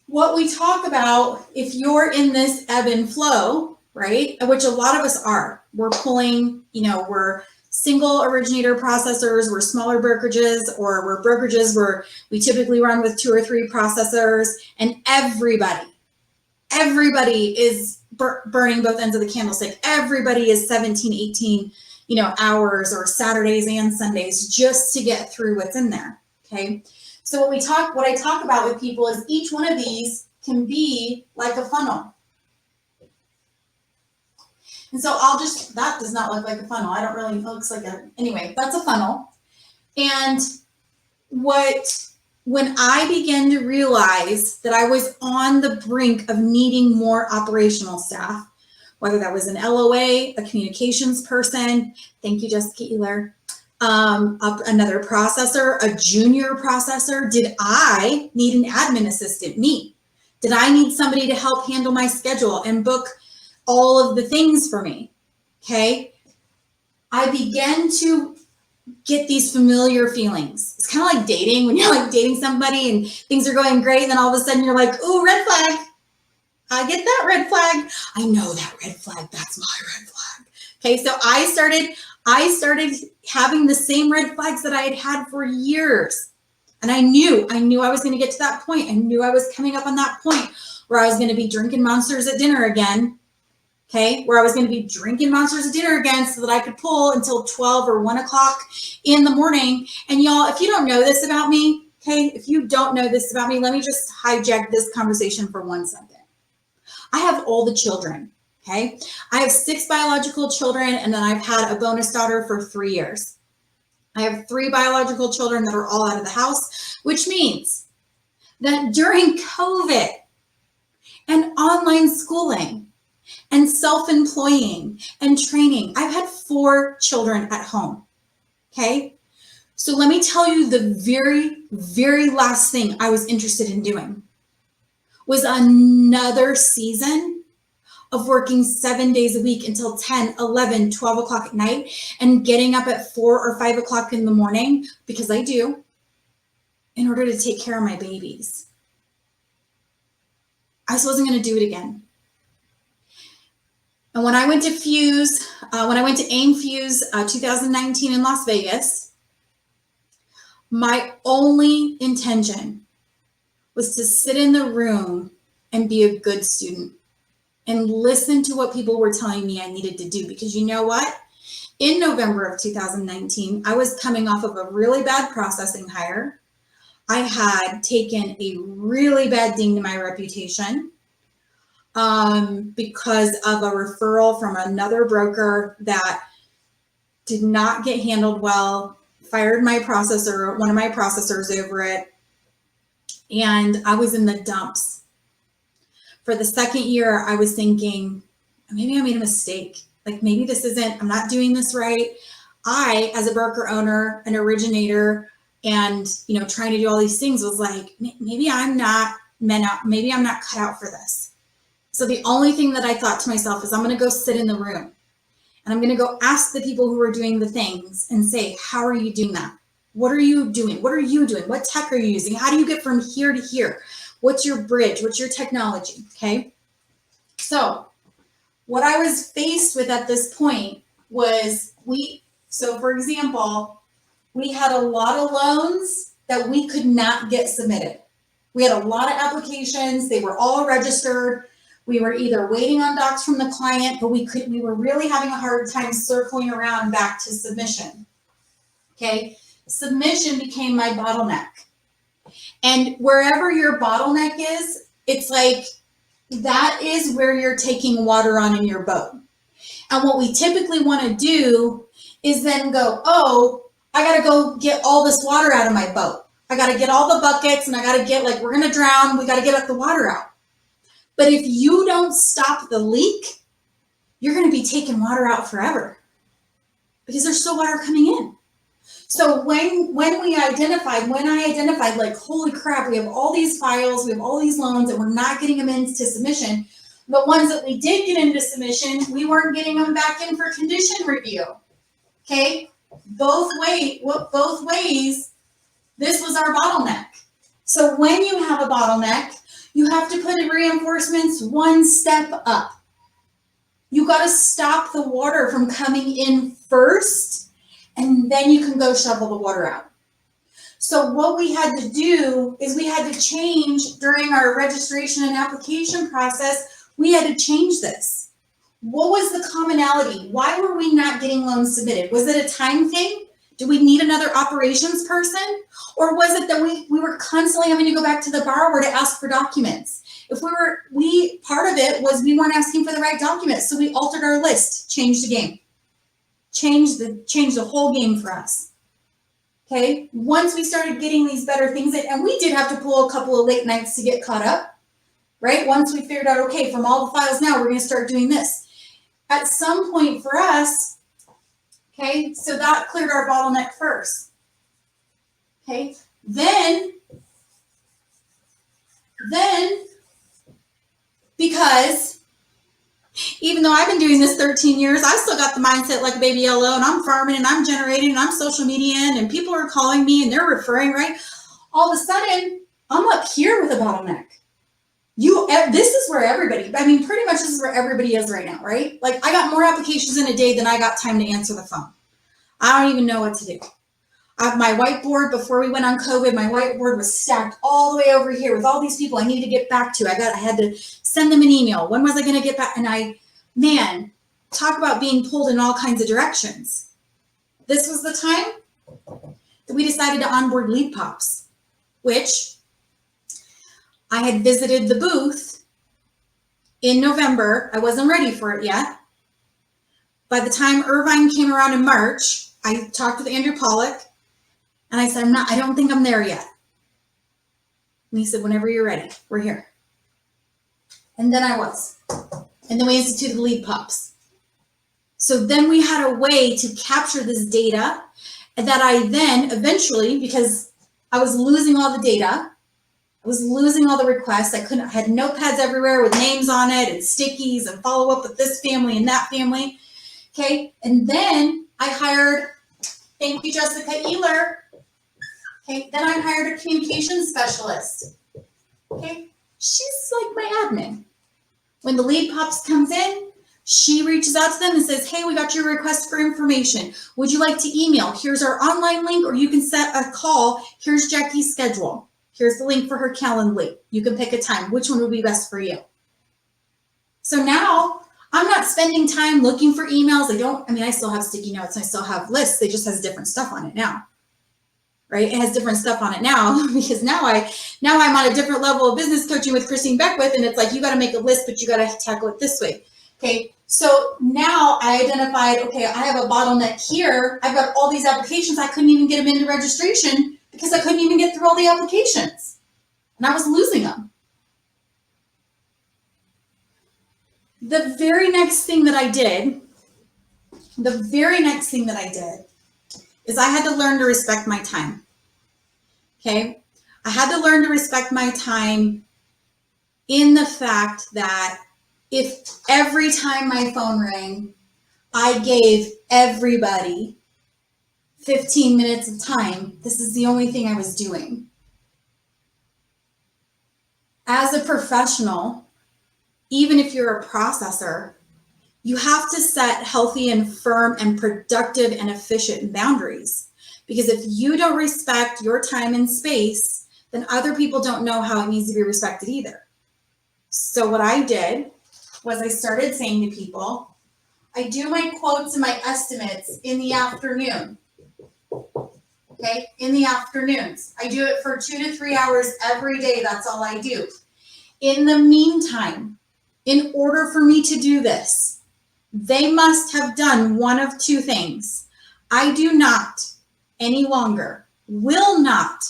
What we talk about, if you're in this ebb and flow, right, which a lot of us are, we're pulling, we're single originator processors, we're smaller brokerages, or we're brokerages where we typically run with 2 or 3 processors, and everybody is burning both ends of the candlestick. Everybody is 17, 18, hours or Saturdays and Sundays just to get through what's in there. Okay. So what I talk about with people is each one of these can be like a funnel. And so that does not look like a funnel. I don't really, it looks like anyway, that's a funnel. And when I began to realize that I was on the brink of needing more operational staff, whether that was an LOA, a communications person, thank you, Jessica Ehler, another processor, a junior processor, did I need an admin assistant? Me. Did I need somebody to help handle my schedule and book all of the things for me? Okay. I began to get these familiar feelings. It's kind of like dating, when you're like dating somebody and things are going great, and then all of a sudden you're like, oh, red flag. I get that red flag. I know that red flag. That's my red flag. Okay. So I started having the same red flags that I had had for years. And I knew I was going to get to that point. I knew I was coming up on that point where I was going to be drinking monsters at dinner again. Okay. Where I was going to be drinking monsters at dinner again so that I could pull until 12 or 1 o'clock in the morning. And y'all, if you don't know this about me, okay, if you don't know this about me, let me just hijack this conversation for 1 second. I have all the children. Okay. I have 6 biological children, and then I've had a bonus daughter for 3 years. I have 3 biological children that are all out of the house, which means that during COVID and online schooling and self-employing and training, I've had 4 children at home. Okay. So let me tell you, the very, very last thing I was interested in doing was another season of working 7 days a week until 10, 11, 12 o'clock at night and getting up at 4 or 5 o'clock in the morning, because I do, in order to take care of my babies. I just wasn't going to do it again. And when I went to Fuse, when I went to AIM Fuse 2019 in Las Vegas, my only intention was to sit in the room and be a good student and listen to what people were telling me I needed to do. Because you know what? In November of 2019, I was coming off of a really bad processing hire. I had taken a really bad ding to my reputation because of a referral from another broker that did not get handled well, fired my processor, one of my processors over it, and I was in the dumps. For the second year, I was thinking, maybe I made a mistake. Like maybe this isn't, I'm not doing this right. I, as a broker owner, an originator, and trying to do all these things, was like, maybe I'm not meant out, maybe I'm not cut out for this. So the only thing that I thought to myself is I'm going to go sit in the room and I'm going to go ask the people who are doing the things and say, how are you doing that? What are you doing? What are you doing? What tech are you using? How do you get from here to here? What's your bridge? What's your technology? Okay. So what I was faced with at this point was so for example, we had a lot of loans that we could not get submitted. We had a lot of applications. They were all registered. We were either waiting on docs from the client, but we were really having a hard time circling around back to submission. Okay. Submission became my bottleneck. And wherever your bottleneck is, it's like, that is where you're taking water on in your boat. And what we typically want to do is then go, oh, I got to go get all this water out of my boat. I got to get all the buckets and I got to get, like, we're going to drown. We got to get the water out. But if you don't stop the leak, you're going to be taking water out forever because there's still water coming in. So when I identified, like, holy crap, we have all these files, we have all these loans, and we're not getting them into submission. The ones that we did get into submission, we weren't getting them back in for condition review. Okay, both ways, this was our bottleneck. So when you have a bottleneck, you have to put in reinforcements one step up. You got to stop the water from coming in first, and then you can go shovel the water out. So what we had to do is we had to change during our registration and application process. We had to change this. What was the commonality? Why were we not getting loans submitted? Was it a time thing? Do we need another operations person? Or was it that we were constantly having to go back to the borrower to ask for documents? Part of it was we weren't asking for the right documents. So we altered our list, changed the game, changed the whole game for us. Okay. Once we started getting these better things in, and we did have to pull a couple of late nights to get caught up, right? Once we figured out, okay, from all the files now, we're going to start doing this. At some point for us, okay, so that cleared our bottleneck first. Okay, then because even though I've been doing this 13 years, I still got the mindset like a baby yellow, and I'm farming and I'm generating and I'm social media and people are calling me and they're referring, right? All of a sudden, I'm up here with a bottleneck. This is where everybody, pretty much this is where everybody is right now, right? Like I got more applications in a day than I got time to answer the phone. I don't even know what to do. I have my whiteboard. Before we went on COVID, my whiteboard was stacked all the way over here with all these people I needed to get back to. I had to send them an email. When was I going to get back? And talk about being pulled in all kinds of directions. This was the time that we decided to onboard lead pops, which I had visited the booth in November. I wasn't ready for it yet. By the time Irvine came around in March, I talked with Andrew Pollock and I said, I don't think I'm there yet. And he said, whenever you're ready, we're here. And then I was. And then we instituted the lead pops. So then we had a way to capture this data that I then eventually, because I was losing all the data, I was losing all the requests. I had notepads everywhere with names on it and stickies and follow up with this family and that family. Okay. And then I hired, thank you, Jessica Ehler. Okay. Then I hired a communications specialist. Okay. She's like my admin. When the lead pops comes in, She reaches out to them and says, hey, we got your request for information. Would you like to email? Here's our online link, or you can set a call. Here's Jackie's schedule. Here's the link for her Calendly. You can pick a time. Which one would be best for you? So now I'm not spending time looking for emails. I still have sticky notes. I still have lists. It just has different stuff on it now, right? It has different stuff on it now because now I'm on a different level of business coaching with Christine Beckwith. And it's like, you got to make a list, but you got to tackle it this way. Okay. So now I identified, okay, I have a bottleneck here. I've got all these applications. I couldn't even get them into registration because I couldn't even get through all the applications and I was losing them. The very next thing that I did is I had to learn to respect my time. Okay. I had to learn to respect my time in the fact that if every time my phone rang, I gave everybody 15 minutes of time, this is the only thing I was doing. As a professional, even if you're a processor, you have to set healthy and firm and productive and efficient boundaries. Because if you don't respect your time and space, then other people don't know how it needs to be respected either. So what I did was I started saying to people, I do my quotes and my estimates in the afternoon. Okay, in the afternoons. I do it for 2 to 3 hours every day. That's all I do. In the meantime, in order for me to do this, they must have done one of two things. I do not any longer, will not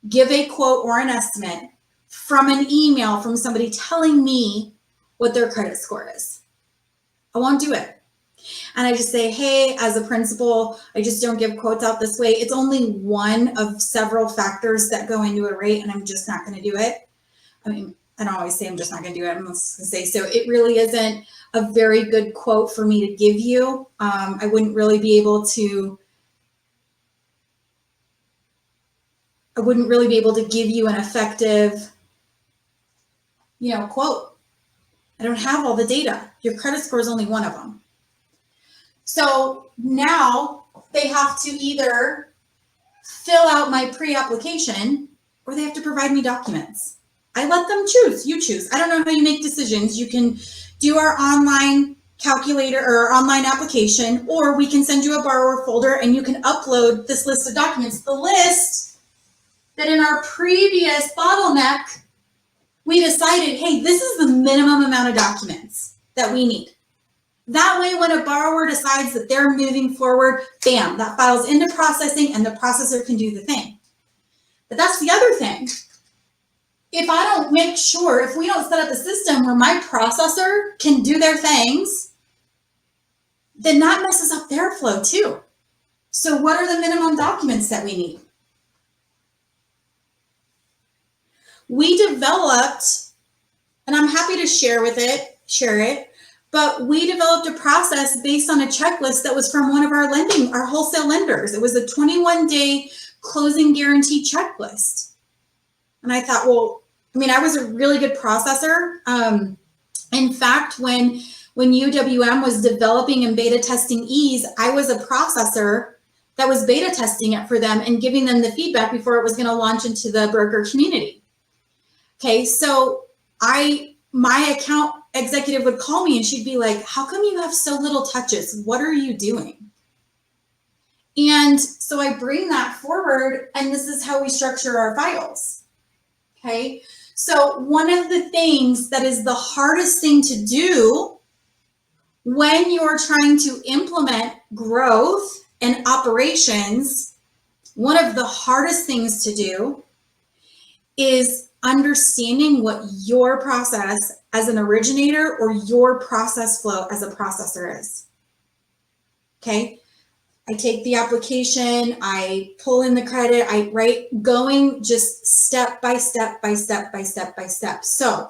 give a quote or an estimate from an email from somebody telling me what their credit score is. I won't do it. And I just say, hey, as a principal, I just don't give quotes out this way. It's only one of several factors that go into a rate, and I'm just not going to do it. I mean, I don't always say I'm just not going to do it. I'm just going to say, so it really isn't a very good quote for me to give you. I wouldn't really be able to give you an effective, quote. I don't have all the data. Your credit score is only one of them. So now they have to either fill out my pre-application or they have to provide me documents. I let them choose. You choose. I don't know how you make decisions. You can do our online calculator or our online application, or we can send you a borrower folder and you can upload this list of documents. The list that in our previous bottleneck, we decided, hey, this is the minimum amount of documents that we need. That way, when a borrower decides that they're moving forward, bam, that file's into processing and the processor can do the thing. But that's the other thing. If I don't make sure, if we don't set up a system where my processor can do their things, then that messes up their flow too. So what are the minimum documents that we need? We developed, and I'm happy to share it, but we developed a process based on a checklist that was from one of our wholesale lenders. It was a 21-day closing guarantee checklist. And I thought, I was a really good processor. In fact, when UWM was developing and beta testing ease, I was a processor that was beta testing it for them and giving them the feedback before it was going to launch into the broker community. Okay, so my account executive would call me and she'd be like, how come you have so little touches? What are you doing? And so I bring that forward, and this is how we structure our files. Okay, so one of the things that is the hardest thing to do when you're trying to implement growth and operations, one of the hardest things to do is understanding what your process as an originator or your process flow as a processor is. Okay, I take the application, I pull in the credit, I write, going just step by step by step by step by step. So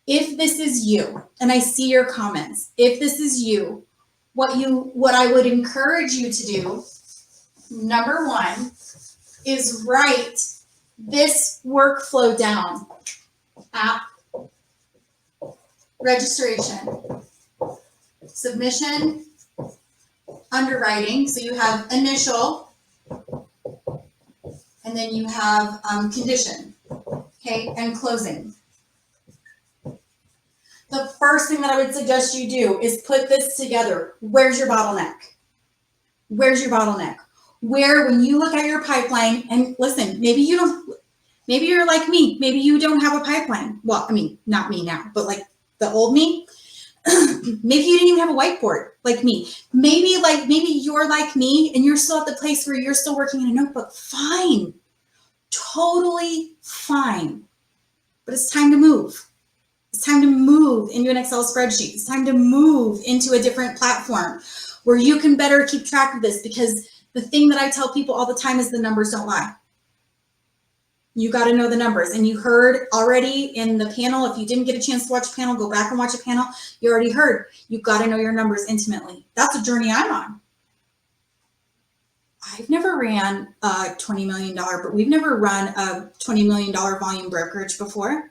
if this is you, and I see your comments, if this is you, what I would encourage you to do, number one, is write this workflow down. App, registration, submission, underwriting. So you have initial, and then you have condition, okay, and closing. The first thing that I would suggest you do is put this together. Where's your bottleneck? Where's your bottleneck? Where, when you look at your pipeline, and listen, maybe you're like me, maybe you don't have a pipeline. Well, I mean, not me now, but like the old me. Maybe you didn't even have a whiteboard like me. Maybe you're like me and you're still at the place where you're still working in a notebook. Fine. Totally fine. But it's time to move. It's time to move into an Excel spreadsheet. It's time to move into a different platform where you can better keep track of this, because the thing that I tell people all the time is the numbers don't lie. You got to know the numbers. And you heard already in the panel, if you didn't get a chance to watch a panel, go back and watch a panel. You already heard. You got to know your numbers intimately. That's a journey I'm on. I've never ran a $20 million, but we've never run a $20 million volume brokerage before.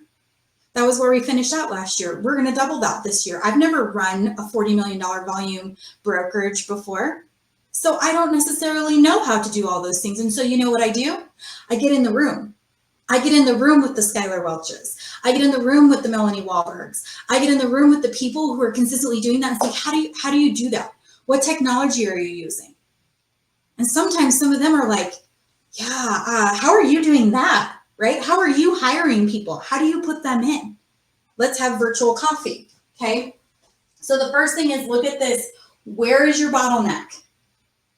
That was where we finished out last year. We're going to double that this year. I've never run a $40 million volume brokerage before. So I don't necessarily know how to do all those things. And so you know what I do? I get in the room. I get in the room with the Skylar Welches. I get in the room with the Melanie Wahlbergs. I get in the room with the people who are consistently doing that and say, how do you do that? What technology are you using? And sometimes some of them are like, yeah, how are you doing that? Right? How are you hiring people? How do you put them in? Let's have virtual coffee. Okay. So the first thing is look at this. Where is your bottleneck?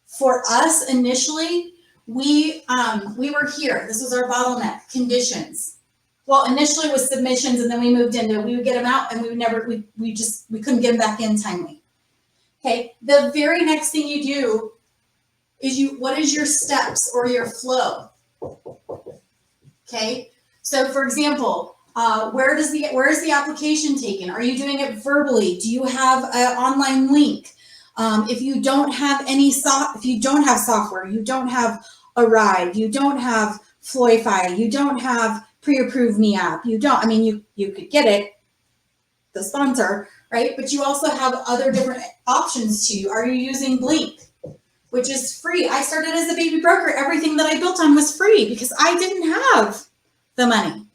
For us initially, we were here. This was our bottleneck, conditions. Well, initially it was submissions, and then we moved into, we would get them out and we couldn't get them back in timely. Okay. The very next thing you do is what is your steps or your flow? Okay. So for example, where is the application taken? Are you doing it verbally? Do you have an online link? If you don't have if you don't have software, you don't have Arrive, you don't have Floify, you don't have Pre-Approve Me app, you could get it, the sponsor, right? But you also have other different options to you. Are you using Blink, which is free? I started as a baby broker. Everything that I built on was free because I didn't have the money.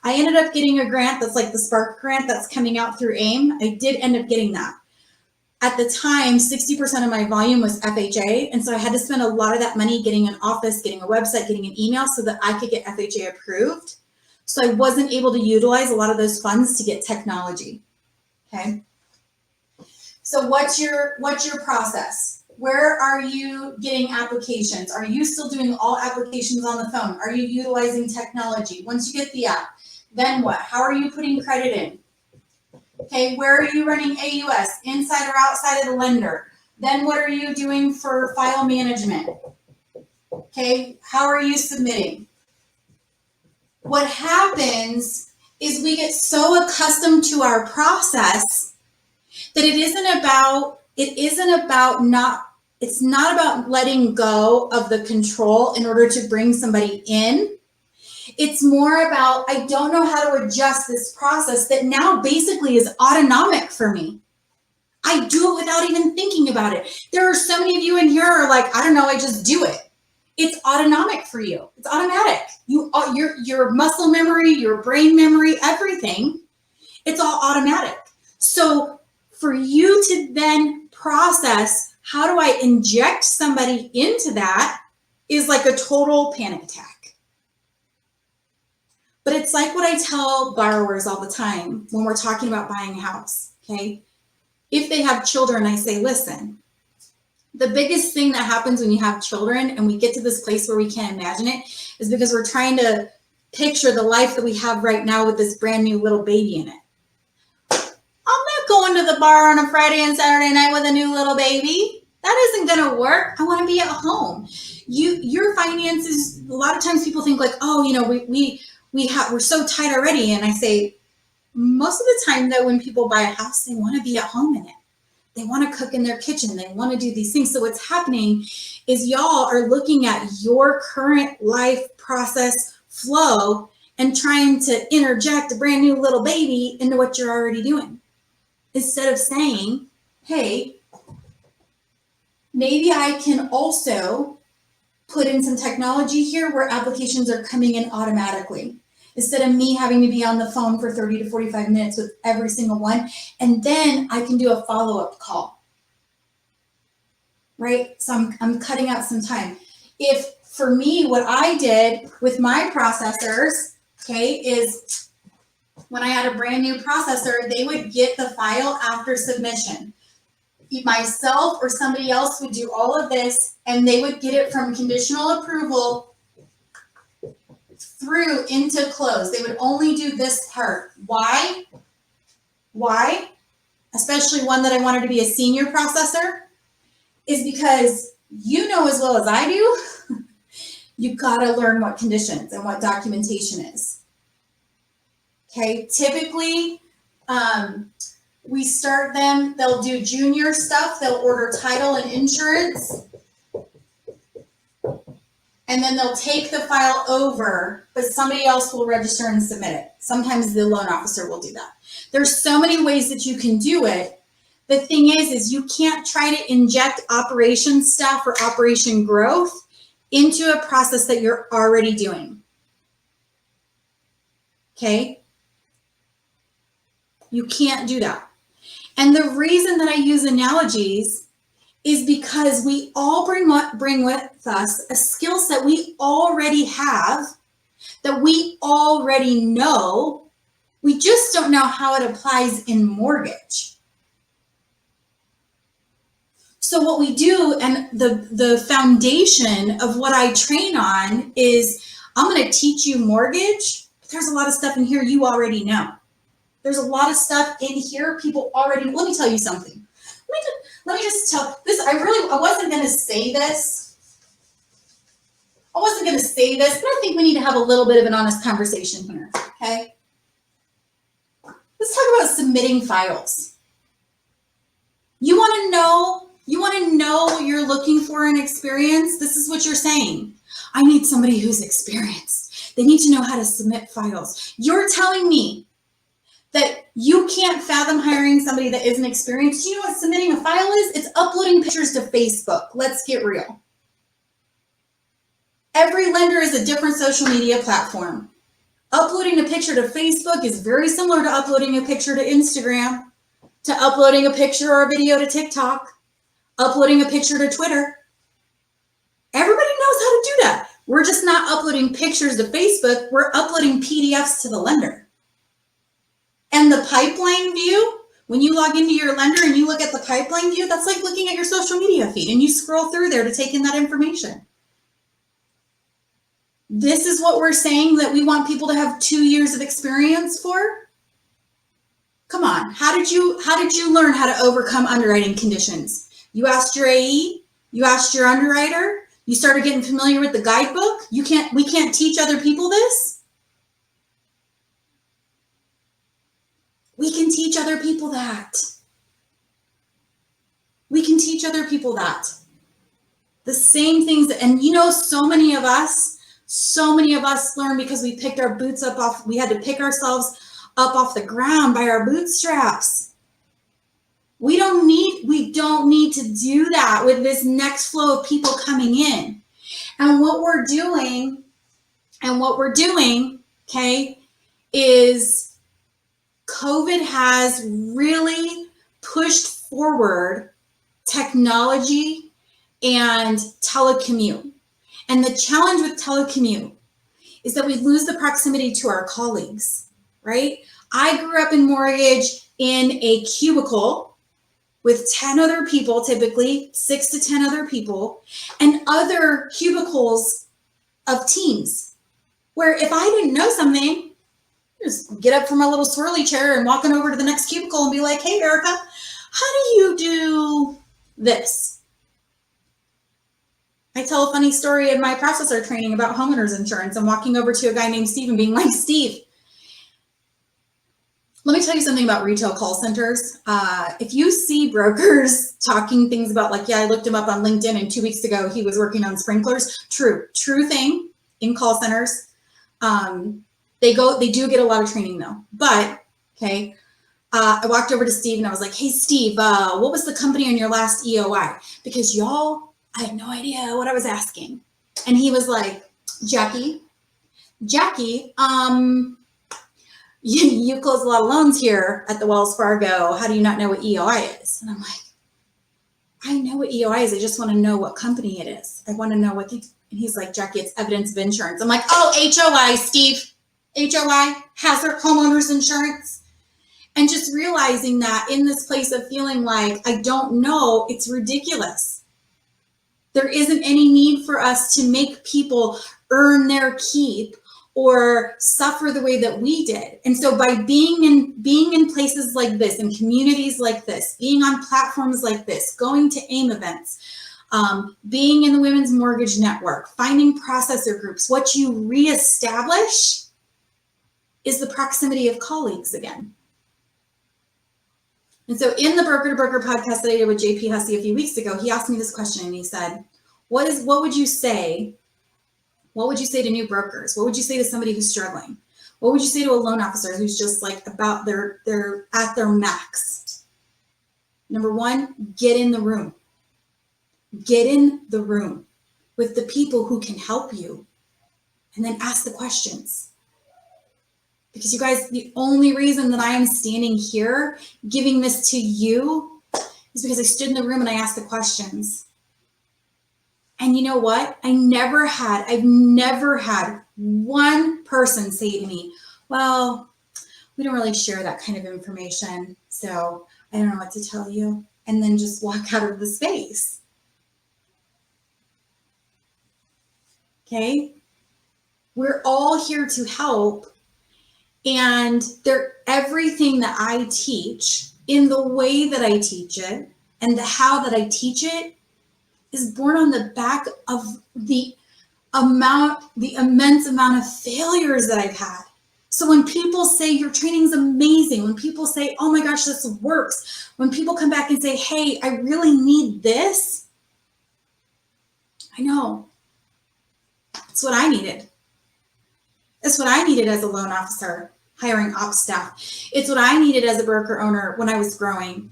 I ended up getting a grant that's like the Spark grant that's coming out through AIM. I did end up getting that. At the time, 60% of my volume was FHA. And so I had to spend a lot of that money getting an office, getting a website, getting an email so that I could get FHA approved. So I wasn't able to utilize a lot of those funds to get technology. Okay. So what's your process? Where are you getting applications? Are you still doing all applications on the phone? Are you utilizing technology? Once you get the app, then what? How are you putting credit in? Okay, where are you running AUS, inside or outside of the lender? Then what are you doing for file management? Okay, how are you submitting? What happens is we get so accustomed to our process that it's not about letting go of the control in order to bring somebody in. It's more about, I don't know how to adjust this process that now basically is autonomic for me. I do it without even thinking about it. There are so many of you in here who are like, I don't know, I just do it. It's autonomic for you. It's automatic. Your muscle memory, your brain memory, everything, it's all automatic. So for you to then process, how do I inject somebody into that is like a total panic attack. But it's like what I tell borrowers all the time when we're talking about buying a house, okay? If they have children, I say, listen, the biggest thing that happens when you have children and we get to this place where we can't imagine it is because we're trying to picture the life that we have right now with this brand new little baby in it. I'm not going to the bar on a Friday and Saturday night with a new little baby. That isn't going to work. I want to be at home. Your finances, a lot of times people think like, oh, we're so tight already. And I say, most of the time though, when people buy a house, they want to be at home in it. They want to cook in their kitchen. They want to do these things. So what's happening is y'all are looking at your current life process flow and trying to interject a brand new little baby into what you're already doing. Instead of saying, hey, maybe I can also put in some technology here where applications are coming in automatically, instead of me having to be on the phone for 30 to 45 minutes with every single one. And then I can do a follow-up call, right? So I'm cutting out some time. If for me, what I did with my processors, okay, is when I had a brand new processor, they would get the file after submission. Myself or somebody else would do all of this, and they would get it from conditional approval through into close. They would only do this part. Why? Why? Especially one that I wanted to be a senior processor, is because you know as well as I do, you gotta learn what conditions and what documentation is. Okay, typically, we start them, they'll do junior stuff, they'll order title and insurance, and then they'll take the file over, but somebody else will register and submit it. Sometimes the loan officer will do that. There's so many ways that you can do it. The thing is you can't try to inject operation staff or operation growth into a process that you're already doing. Okay? You can't do that. And the reason that I use analogies is because we all bring with us a skill set we already have, that we already know. We just don't know how it applies in mortgage. So what we do, and the foundation of what I train on is, I'm going to teach you mortgage, but there's a lot of stuff in here you already know. There's a lot of stuff in here people already, let me tell you something. Let me just tell this. I wasn't going to say this. I wasn't going to say this, but I think we need to have a little bit of an honest conversation here, okay? Let's talk about submitting files. You want to know what you're looking for in experience? This is what you're saying. I need somebody who's experienced. They need to know how to submit files. You're telling me that you can't fathom hiring somebody that isn't experienced. Do you know what submitting a file is? It's uploading pictures to Facebook. Let's get real. Every lender is a different social media platform. Uploading a picture to Facebook is very similar to uploading a picture to Instagram, to uploading a picture or a video to TikTok, uploading a picture to Twitter. Everybody knows how to do that. We're just not uploading pictures to Facebook. We're uploading PDFs to the lender. And the pipeline view, when you log into your lender and you look at the pipeline view, that's like looking at your social media feed and you scroll through there to take in that information. This is what we're saying that we want people to have 2 years of experience for. Come on, how did you learn how to overcome underwriting conditions? You asked your AE, you asked your underwriter, you started getting familiar with the guidebook. We can't teach other people this. We can teach other people that. We can teach other people that. The same things, and so many of us learn because we picked our boots up off, we had to pick ourselves up off the ground by our bootstraps. We don't need to do that with this next flow of people coming in. And what we're doing, okay, is COVID has really pushed forward technology and telecommute. And the challenge with telecommute is that we lose the proximity to our colleagues, right? I grew up in mortgage in a cubicle with 10 other people, typically 6 to 10 other people, and other cubicles of teams, where if I didn't know something, just get up from my little swirly chair and walking over to the next cubicle and be like, hey, Erica, how do you do this? I tell a funny story in my processor training about homeowners insurance. I'm walking over to a guy named Steve and being like, Steve, let me tell you something about retail call centers. If you see brokers talking things about like, yeah, I looked him up on LinkedIn and 2 weeks ago, he was working on sprinklers. True thing in call centers. They do get a lot of training though, but okay. I walked over to Steve and I was like, hey, Steve, what was the company on your last EOI? Because y'all, I had no idea what I was asking. And he was like, Jackie, you close a lot of loans here at the Wells Fargo. How do you not know what EOI is? And I'm like, I know what EOI is. I just want to know what company it is. I want to know what and he's like, Jackie, it's evidence of insurance. I'm like, oh, HOI, Steve. HOI, hazard homeowners insurance. And just realizing that in this place of feeling like I don't know, it's ridiculous. There isn't any need for us to make people earn their keep or suffer the way that we did. And so by being in places like this, in communities like this, being on platforms like this, going to AIM events, being in the Women's Mortgage Network, finding processor groups, what you reestablish is the proximity of colleagues again. And so in the Broker to Broker podcast that I did with JP Hussey a few weeks ago, he asked me this question and he said, what would you say? What would you say to new brokers? What would you say to somebody who's struggling? What would you say to a loan officer who's just like about they're at their max? Number one, get in the room. Get in the room with the people who can help you and then ask the questions. Because you guys, the only reason that I am standing here giving this to you is because I stood in the room and I asked the questions. And you know what? I've never had one person say to me, well, we don't really share that kind of information, so I don't know what to tell you, and then just walk out of the space. Okay? We're all here to help. And everything that I teach in the way that I teach it and the how that I teach it is born on the back of the immense amount of failures that I've had. So when people say your training's amazing, when people say, oh my gosh, this works, when people come back and say, hey, I really need this, I know. It's what I needed. It's what I needed as a loan officer, hiring ops staff. It's what I needed as a broker owner when I was growing.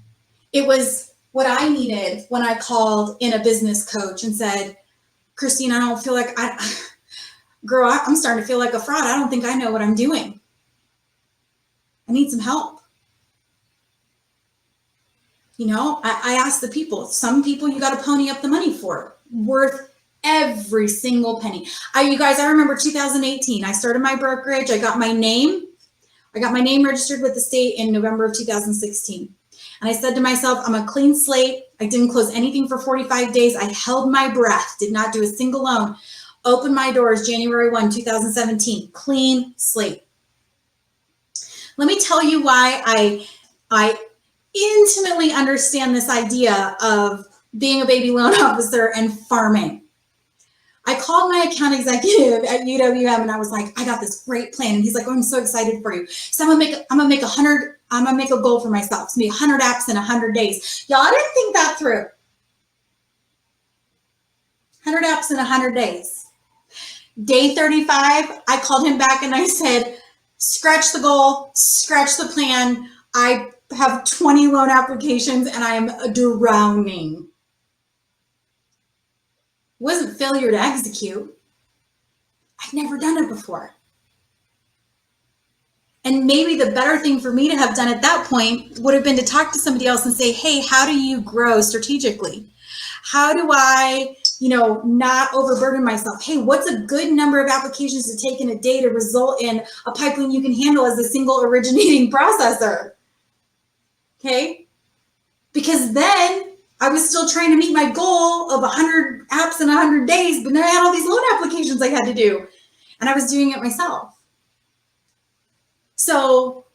It was what I needed when I called in a business coach and said, Christine, I don't feel like I'm starting to feel like a fraud. I don't think I know what I'm doing. I need some help. You know, I asked the people, some people you got to pony up the money for, worth every single penny. You guys, I remember 2018, I started my brokerage. I got my name registered with the state in November of 2016. And I said to myself, I'm a clean slate. I didn't close anything for 45 days. I held my breath, did not do a single loan. Opened my doors January 1, 2017, clean slate. Let me tell you why I intimately understand this idea of being a baby loan officer and farming. I called my account executive at UWM and I was like, I got this great plan. And he's like, oh, I'm so excited for you. So I'm gonna make a goal for myself. It's gonna be 100 apps in 100 days. Y'all, I didn't think that through. 100 apps in 100 days. Day 35, I called him back and I said, scratch the goal, scratch the plan. I have 20 loan applications and I am drowning. It wasn't failure to execute. I've never done it before. And maybe the better thing for me to have done at that point would have been to talk to somebody else and say, hey, how do you grow strategically? How do I, not overburden myself? Hey, what's a good number of applications to take in a day to result in a pipeline you can handle as a single originating processor? Okay. Because then I was still trying to meet my goal of 100 apps in 100 days, but then I had all these loan applications I had to do, and I was doing it myself. So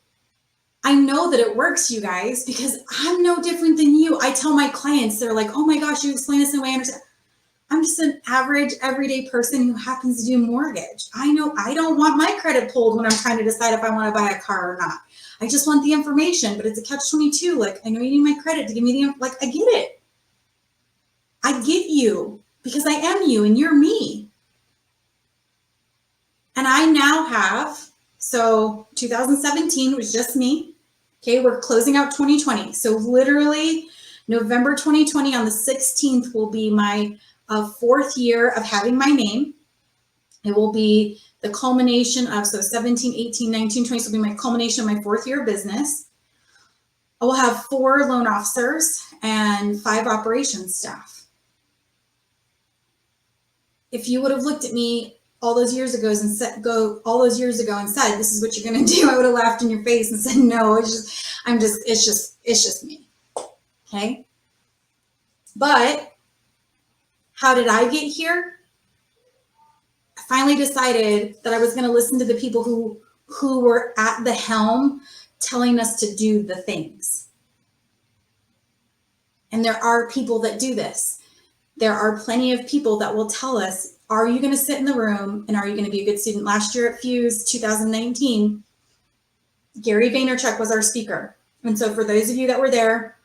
I know that it works, you guys, because I'm no different than you. I tell my clients, they're like, oh my gosh, you explain this in a way I understand. I'm just an average, everyday person who happens to do mortgage. I know I don't want my credit pulled when I'm trying to decide if I want to buy a car or not. I just want the information, but it's a catch-22. Like, I know you need my credit to give me the, I get it. I get you because I am you and you're me. And I now have, so 2017 was just me. Okay, we're closing out 2020. So literally November 2020 on the 16th will be my 4th year of having my name. It will be the culmination of, so 17, 18, 19, 20, so it'll be my culmination of my 4th year of business. I will have 4 loan officers and 5 operations staff. If you would have looked at me all those years ago and said, this is what you're going to do, I would have laughed in your face and said, no, it's just me. Okay. But how did I get here? I finally decided that I was going to listen to the people who were at the helm telling us to do the things. And there are people that do this. There are plenty of people that will tell us, are you going to sit in the room and are you going to be a good student? Last year at Fuse 2019, Gary Vaynerchuk was our speaker. And so for those of you that were there,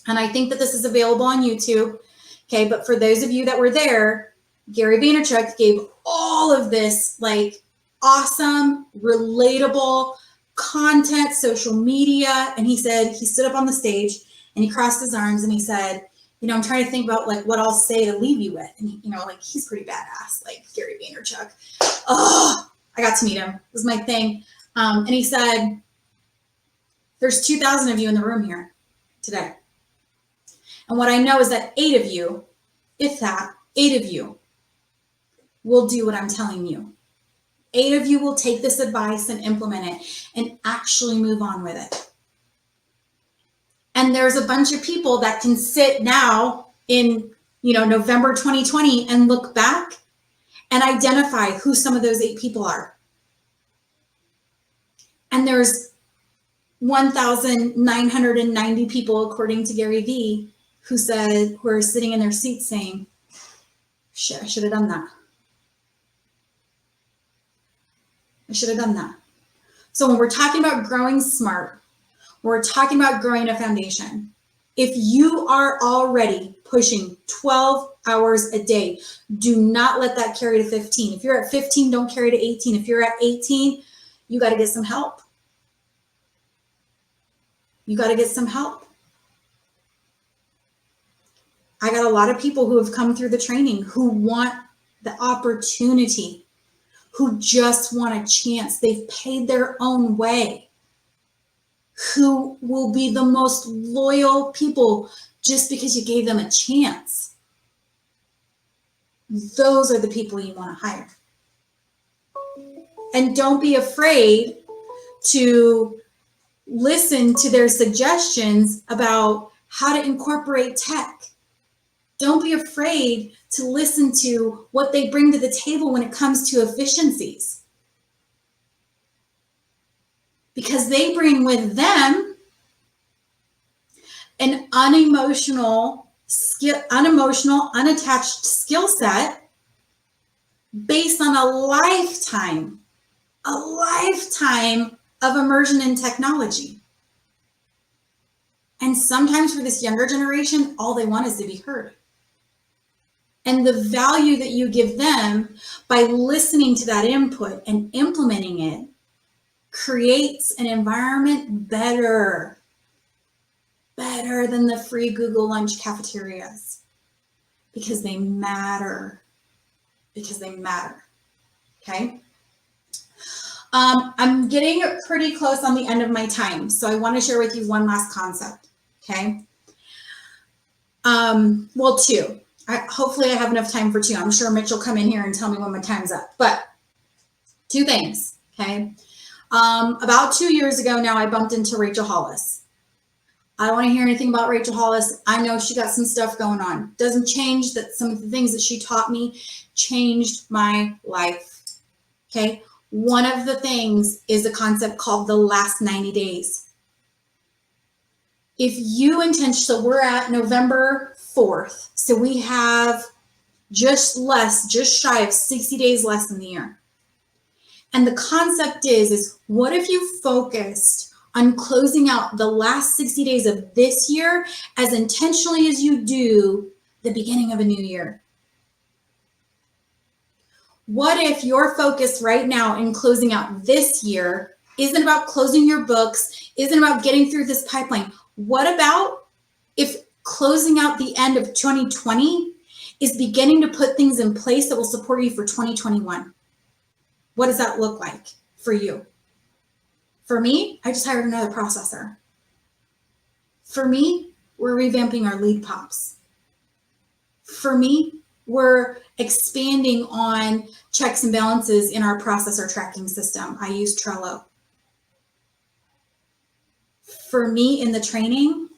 and I think that this is available on YouTube, okay, but for those of you that were there, Gary Vaynerchuk gave all of this like awesome, relatable content, social media. And he said, he stood up on the stage and he crossed his arms and he said, you know, I'm trying to think about like what I'll say to leave you with. And you know, like he's pretty badass, like Gary Vaynerchuk. Oh, I got to meet him. It was my thing. And he said, there's 2,000 of you in the room here today. And what I know is that 8 of you, if that, 8 of you will do what I'm telling you. 8 of you will take this advice and implement it and actually move on with it. And there's a bunch of people that can sit now in, you know, November 2020 and look back and identify who some of those 8 people are. And there's 1,990 people, according to Gary V, who are sitting in their seats saying, shit, I should have done that. I should have done that. So when we're talking about growing smart, we're talking about growing a foundation. If you are already pushing 12 hours a day, do not let that carry to 15. If you're at 15, don't carry to 18. If you're at 18, you got to get some help. You got to get some help. I got a lot of people who have come through the training who want the opportunity, who just want a chance. They've paid their own way, who will be the most loyal people just because you gave them a chance. Those are the people you want to hire. And don't be afraid to listen to their suggestions about how to incorporate tech. Don't be afraid to listen to what they bring to the table when it comes to efficiencies. Because they bring with them an unemotional, unattached skill set based on a lifetime of immersion in technology. And sometimes for this younger generation, all they want is to be heard. And the value that you give them by listening to that input and implementing it creates an environment better than the free Google lunch cafeterias, because they matter. Okay. I'm getting pretty close on the end of my time, so I want to share with you one last concept. Okay. Well, 2. Hopefully I have enough time for 2. I'm sure Mitch will come in here and tell me when my time's up, but 2 things. Okay. About 2 years ago now, I bumped into Rachel Hollis. I don't want to hear anything about Rachel Hollis. I know she got some stuff going on. Doesn't change that some of the things that she taught me changed my life. Okay. One of the things is a concept called the last 90 days. If you so we're at November 4th. So we have just shy of 60 days less in the year. And the concept is what if you focused on closing out the last 60 days of this year as intentionally as you do the beginning of a new year? What if your focus right now in closing out this year isn't about closing your books, Isn't about getting through this pipeline. What about if closing out the end of 2020 is beginning to put things in place that will support you for 2021? What does that look like for you? For me, I just hired another processor. For me, we're revamping our lead pops. For me, we're expanding on checks and balances in our processor tracking system. I use Trello. For me, in the training,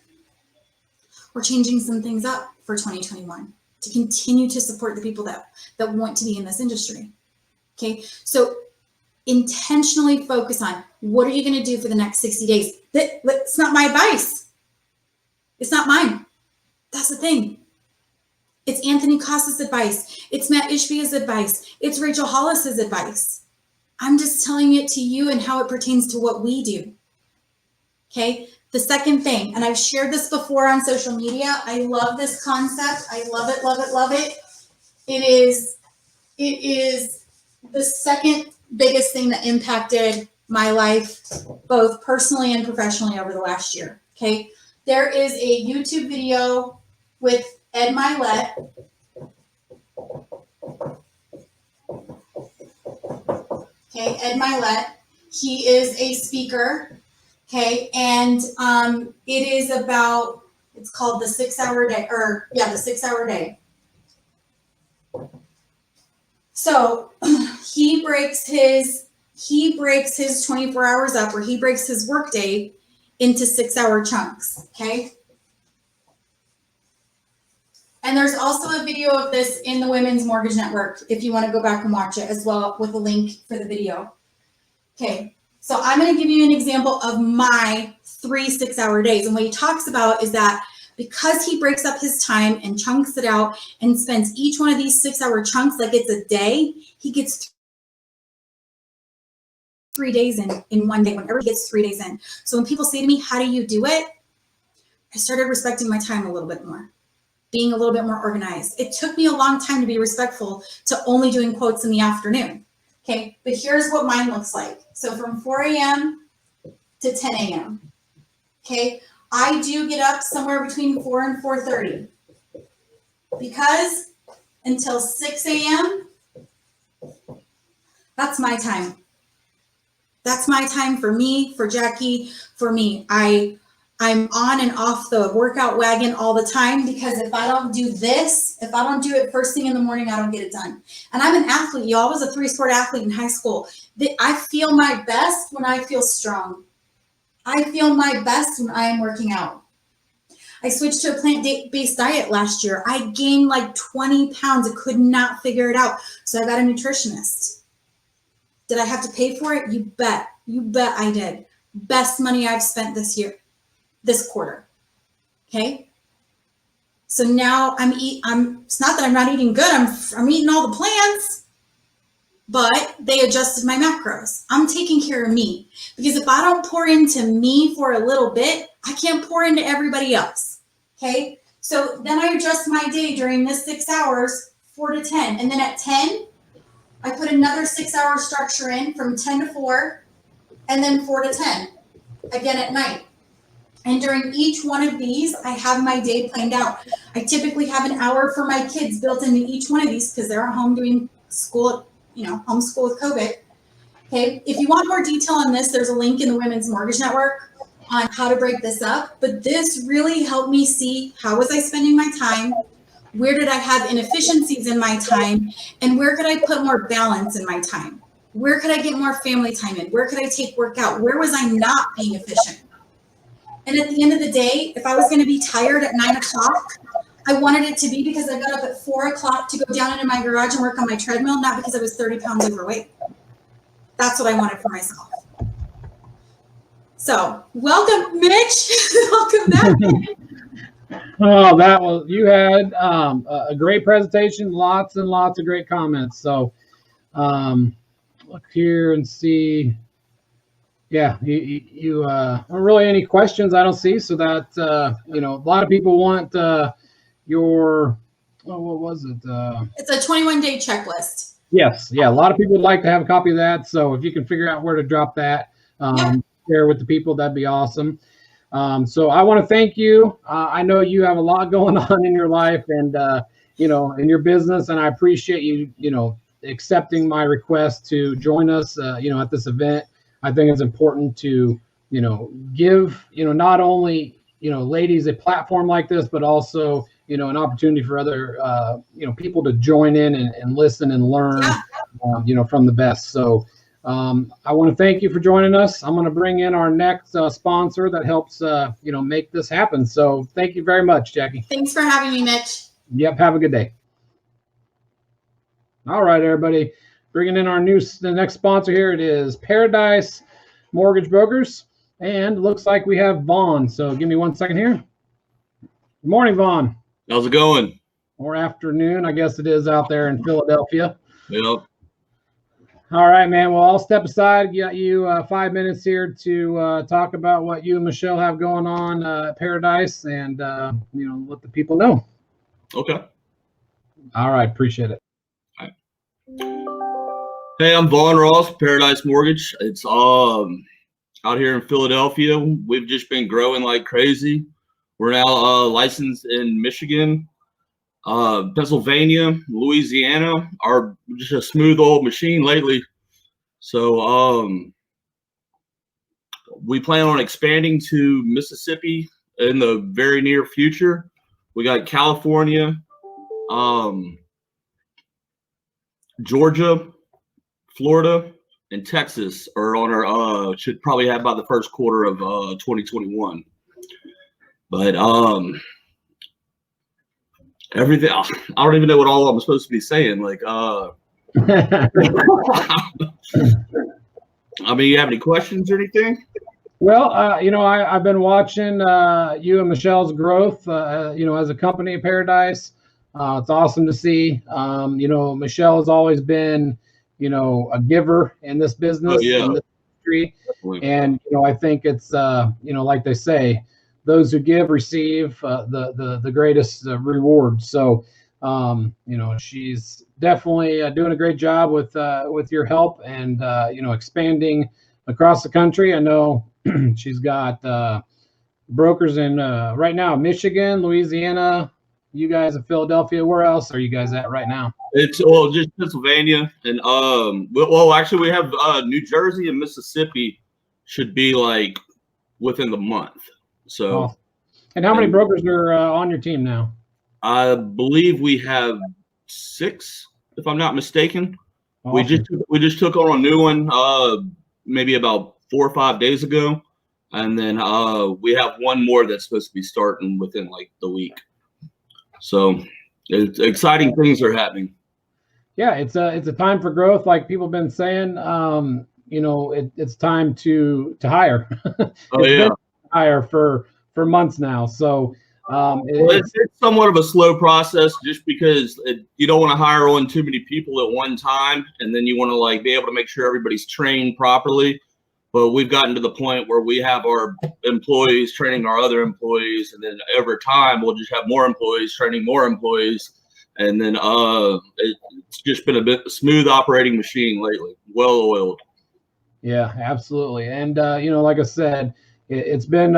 we're changing some things up for 2021 to continue to support the people that want to be in this industry. Okay, so intentionally focus on what are you going to do for the next 60 days. It's not my advice. It's not mine. That's the thing. It's Anthony Costa's advice. It's Matt Ishbia's advice. It's Rachel Hollis's advice. I'm just telling it to you and how it pertains to what we do. Okay. The second thing, and I've shared this before on social media. I love this concept. I love it, love it, love it. It is the second biggest thing that impacted my life, both personally and professionally over the last year. Okay. There is a YouTube video with Ed Milet. Okay, Ed Milet. He is a speaker. Okay, and it is about, it's called the 6 hour day, the 6 hour day. So he breaks his 24 hours up, or he breaks his workday into 6 hour chunks. Okay. And there's also a video of this in the Women's Mortgage Network if you want to go back and watch it as well, with a link for the video. Okay, so I'm going to give you an example of my 3 6 hour days. And what he talks about is that because he breaks up his time and chunks it out and spends each one of these 6 hour chunks like it's a day, he gets 3 days in one day, whenever he gets 3 days in. So when people say to me, how do you do it? I started respecting my time a little bit more, being a little bit more organized. It took me a long time to be respectful to only doing quotes in the afternoon. Okay, but here's what mine looks like. So from 4 a.m. to 10 a.m. Okay, I do get up somewhere between 4 and 4:30 because until 6 a.m., that's my time. That's my time for me, for Jackie, for me. I'm on and off the workout wagon all the time, because if I don't do this, if I don't do it first thing in the morning, I don't get it done. And I'm an athlete, y'all. I was a 3-sport athlete in high school. I feel my best when I feel strong. I feel my best when I am working out. I switched to a plant-based diet last year. I gained like 20 pounds. I could not figure it out. So I got a nutritionist. Did I have to pay for it? You bet. You bet I did. Best money I've spent this year. This quarter. Okay. So now it's not that I'm not eating good. I'm eating all the plants, but they adjusted my macros. I'm taking care of me, because if I don't pour into me for a little bit, I can't pour into everybody else. Okay. So then I adjust my day during this 6 hours, 4 to 10. And then at 10, I put another 6 hour structure in from 10 to 4, and then 4 to 10 again at night. And during each one of these, I have my day planned out. I typically have an hour for my kids built into each one of these, because they're at home doing school, homeschool with COVID. Okay. If you want more detail on this, there's a link in the Women's Mortgage Network on how to break this up. But this really helped me see, how was I spending my time? Where did I have inefficiencies in my time? And where could I put more balance in my time? Where could I get more family time in? Where could I take work out? Where was I not being efficient? And at the end of the day, if I was going to be tired at 9 o'clock, I wanted it to be because I got up at 4 o'clock to go down into my garage and work on my treadmill, not because I was 30 pounds overweight. That's what I wanted for myself. So welcome, Mitch. Welcome back. Oh, you had a great presentation, lots and lots of great comments. So look here and see. Yeah, you aren't really any questions I don't see. So that, a lot of people want what was it? It's a 21-day checklist. Yes. Yeah. A lot of people would like to have a copy of that. So if you can figure out where to drop that, Yep. share with the people, that'd be awesome. So I want to thank you. I know you have a lot going on in your life and, in your business, and I appreciate you, accepting my request to join us, at this event. I think it's important to, give, not only, ladies a platform like this, but also, an opportunity for other, people to join in and listen and learn, from the best. So, I want to thank you for joining us. I'm going to bring in our next sponsor that helps, make this happen. So thank you very much, Jackie. Thanks for having me, Mitch. Yep. Have a good day. All right, everybody. Bringing in the next sponsor here. It is Paradise Mortgage Brokers. And looks like we have Vaughn. So give me 1 second here. Good morning, Vaughn. How's it going? Or afternoon, I guess it is out there in Philadelphia. Yep. All right, man. Well, I'll step aside. Got you 5 minutes here to talk about what you and Michelle have going on at Paradise, and let the people know. Okay. All right, appreciate it. All right. Hey, I'm Vaughn Ross, Paradise Mortgage. It's out here in Philadelphia. We've just been growing like crazy. We're now licensed in Michigan, Pennsylvania, Louisiana. Are just a smooth old machine lately. So we plan on expanding to Mississippi in the very near future. We got California, Georgia, Florida, and Texas are on our should probably have by the first quarter of 2021. But everything, I don't even know what all I'm supposed to be saying. Like, I mean, you have any questions or anything? Well, I've been watching you and Michelle's growth, as a company, Paradise. It's awesome to see. Michelle has always been, a giver in this business, in this industry. Definitely. And, I think it's, like they say, those who give receive the greatest reward. So, she's definitely doing a great job with your help and, expanding across the country. I know she's got brokers in right now, Michigan, Louisiana, you guys in Philadelphia. Where else are you guys at right now? It's just Pennsylvania and actually we have New Jersey and Mississippi should be like within the month. So, and how many brokers are on your team now? I believe we have 6, if I'm not mistaken. Awesome. We just took on a new one maybe about 4 or 5 days ago, and then we have one more that's supposed to be starting within like the week. So, exciting things are happening. Yeah, it's a time for growth, like people have been saying. It's time to hire. Been hire for months now. So it's somewhat of a slow process, just because you don't want to hire on too many people at one time, and then you want to like be able to make sure everybody's trained properly. But we've gotten to the point where we have our employees training our other employees, and then over time we'll just have more employees training more employees, and then it's just been a bit smooth operating machine lately, well oiled. Yeah, absolutely. And like I said, it's been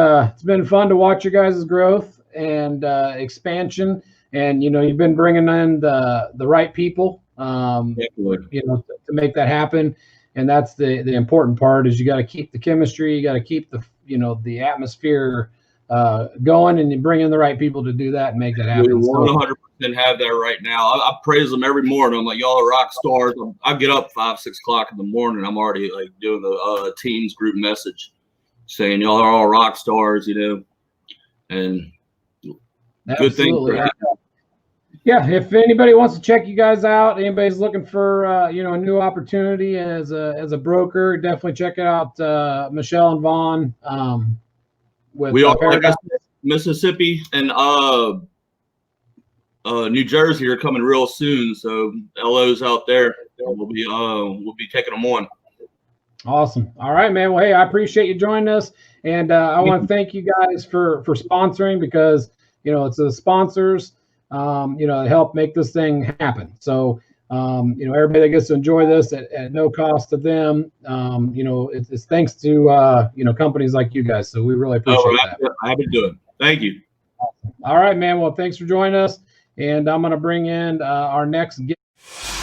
fun to watch your guys' growth and expansion, and you've been bringing in the right people, to make that happen. And that's the important part, is you got to keep the chemistry, you got to keep the atmosphere going, and you bring in the right people to do that and make that happen. We 100% have that right now. I praise them every morning. I'm like, y'all are rock stars. I get up 5, 6 o'clock in the morning. I'm already like doing the teams group message saying y'all are all rock stars, and good things are happening. Yeah, if anybody wants to check you guys out, anybody's looking for a new opportunity as a broker, definitely check out Michelle and Vaughn. We are Mississippi and New Jersey are coming real soon, so LO's out there. We'll be taking them on. Awesome. All right, man. Well, hey, I appreciate you joining us, and I want to thank you guys for sponsoring, because it's the sponsors, help make this thing happen. So You know, everybody that gets to enjoy this at no cost to them, you know, it's thanks to, you know, companies like you guys. So we really appreciate that. I've been doing. Thank you. All right, man. Well, thanks for joining us. And I'm going to bring in our next guest.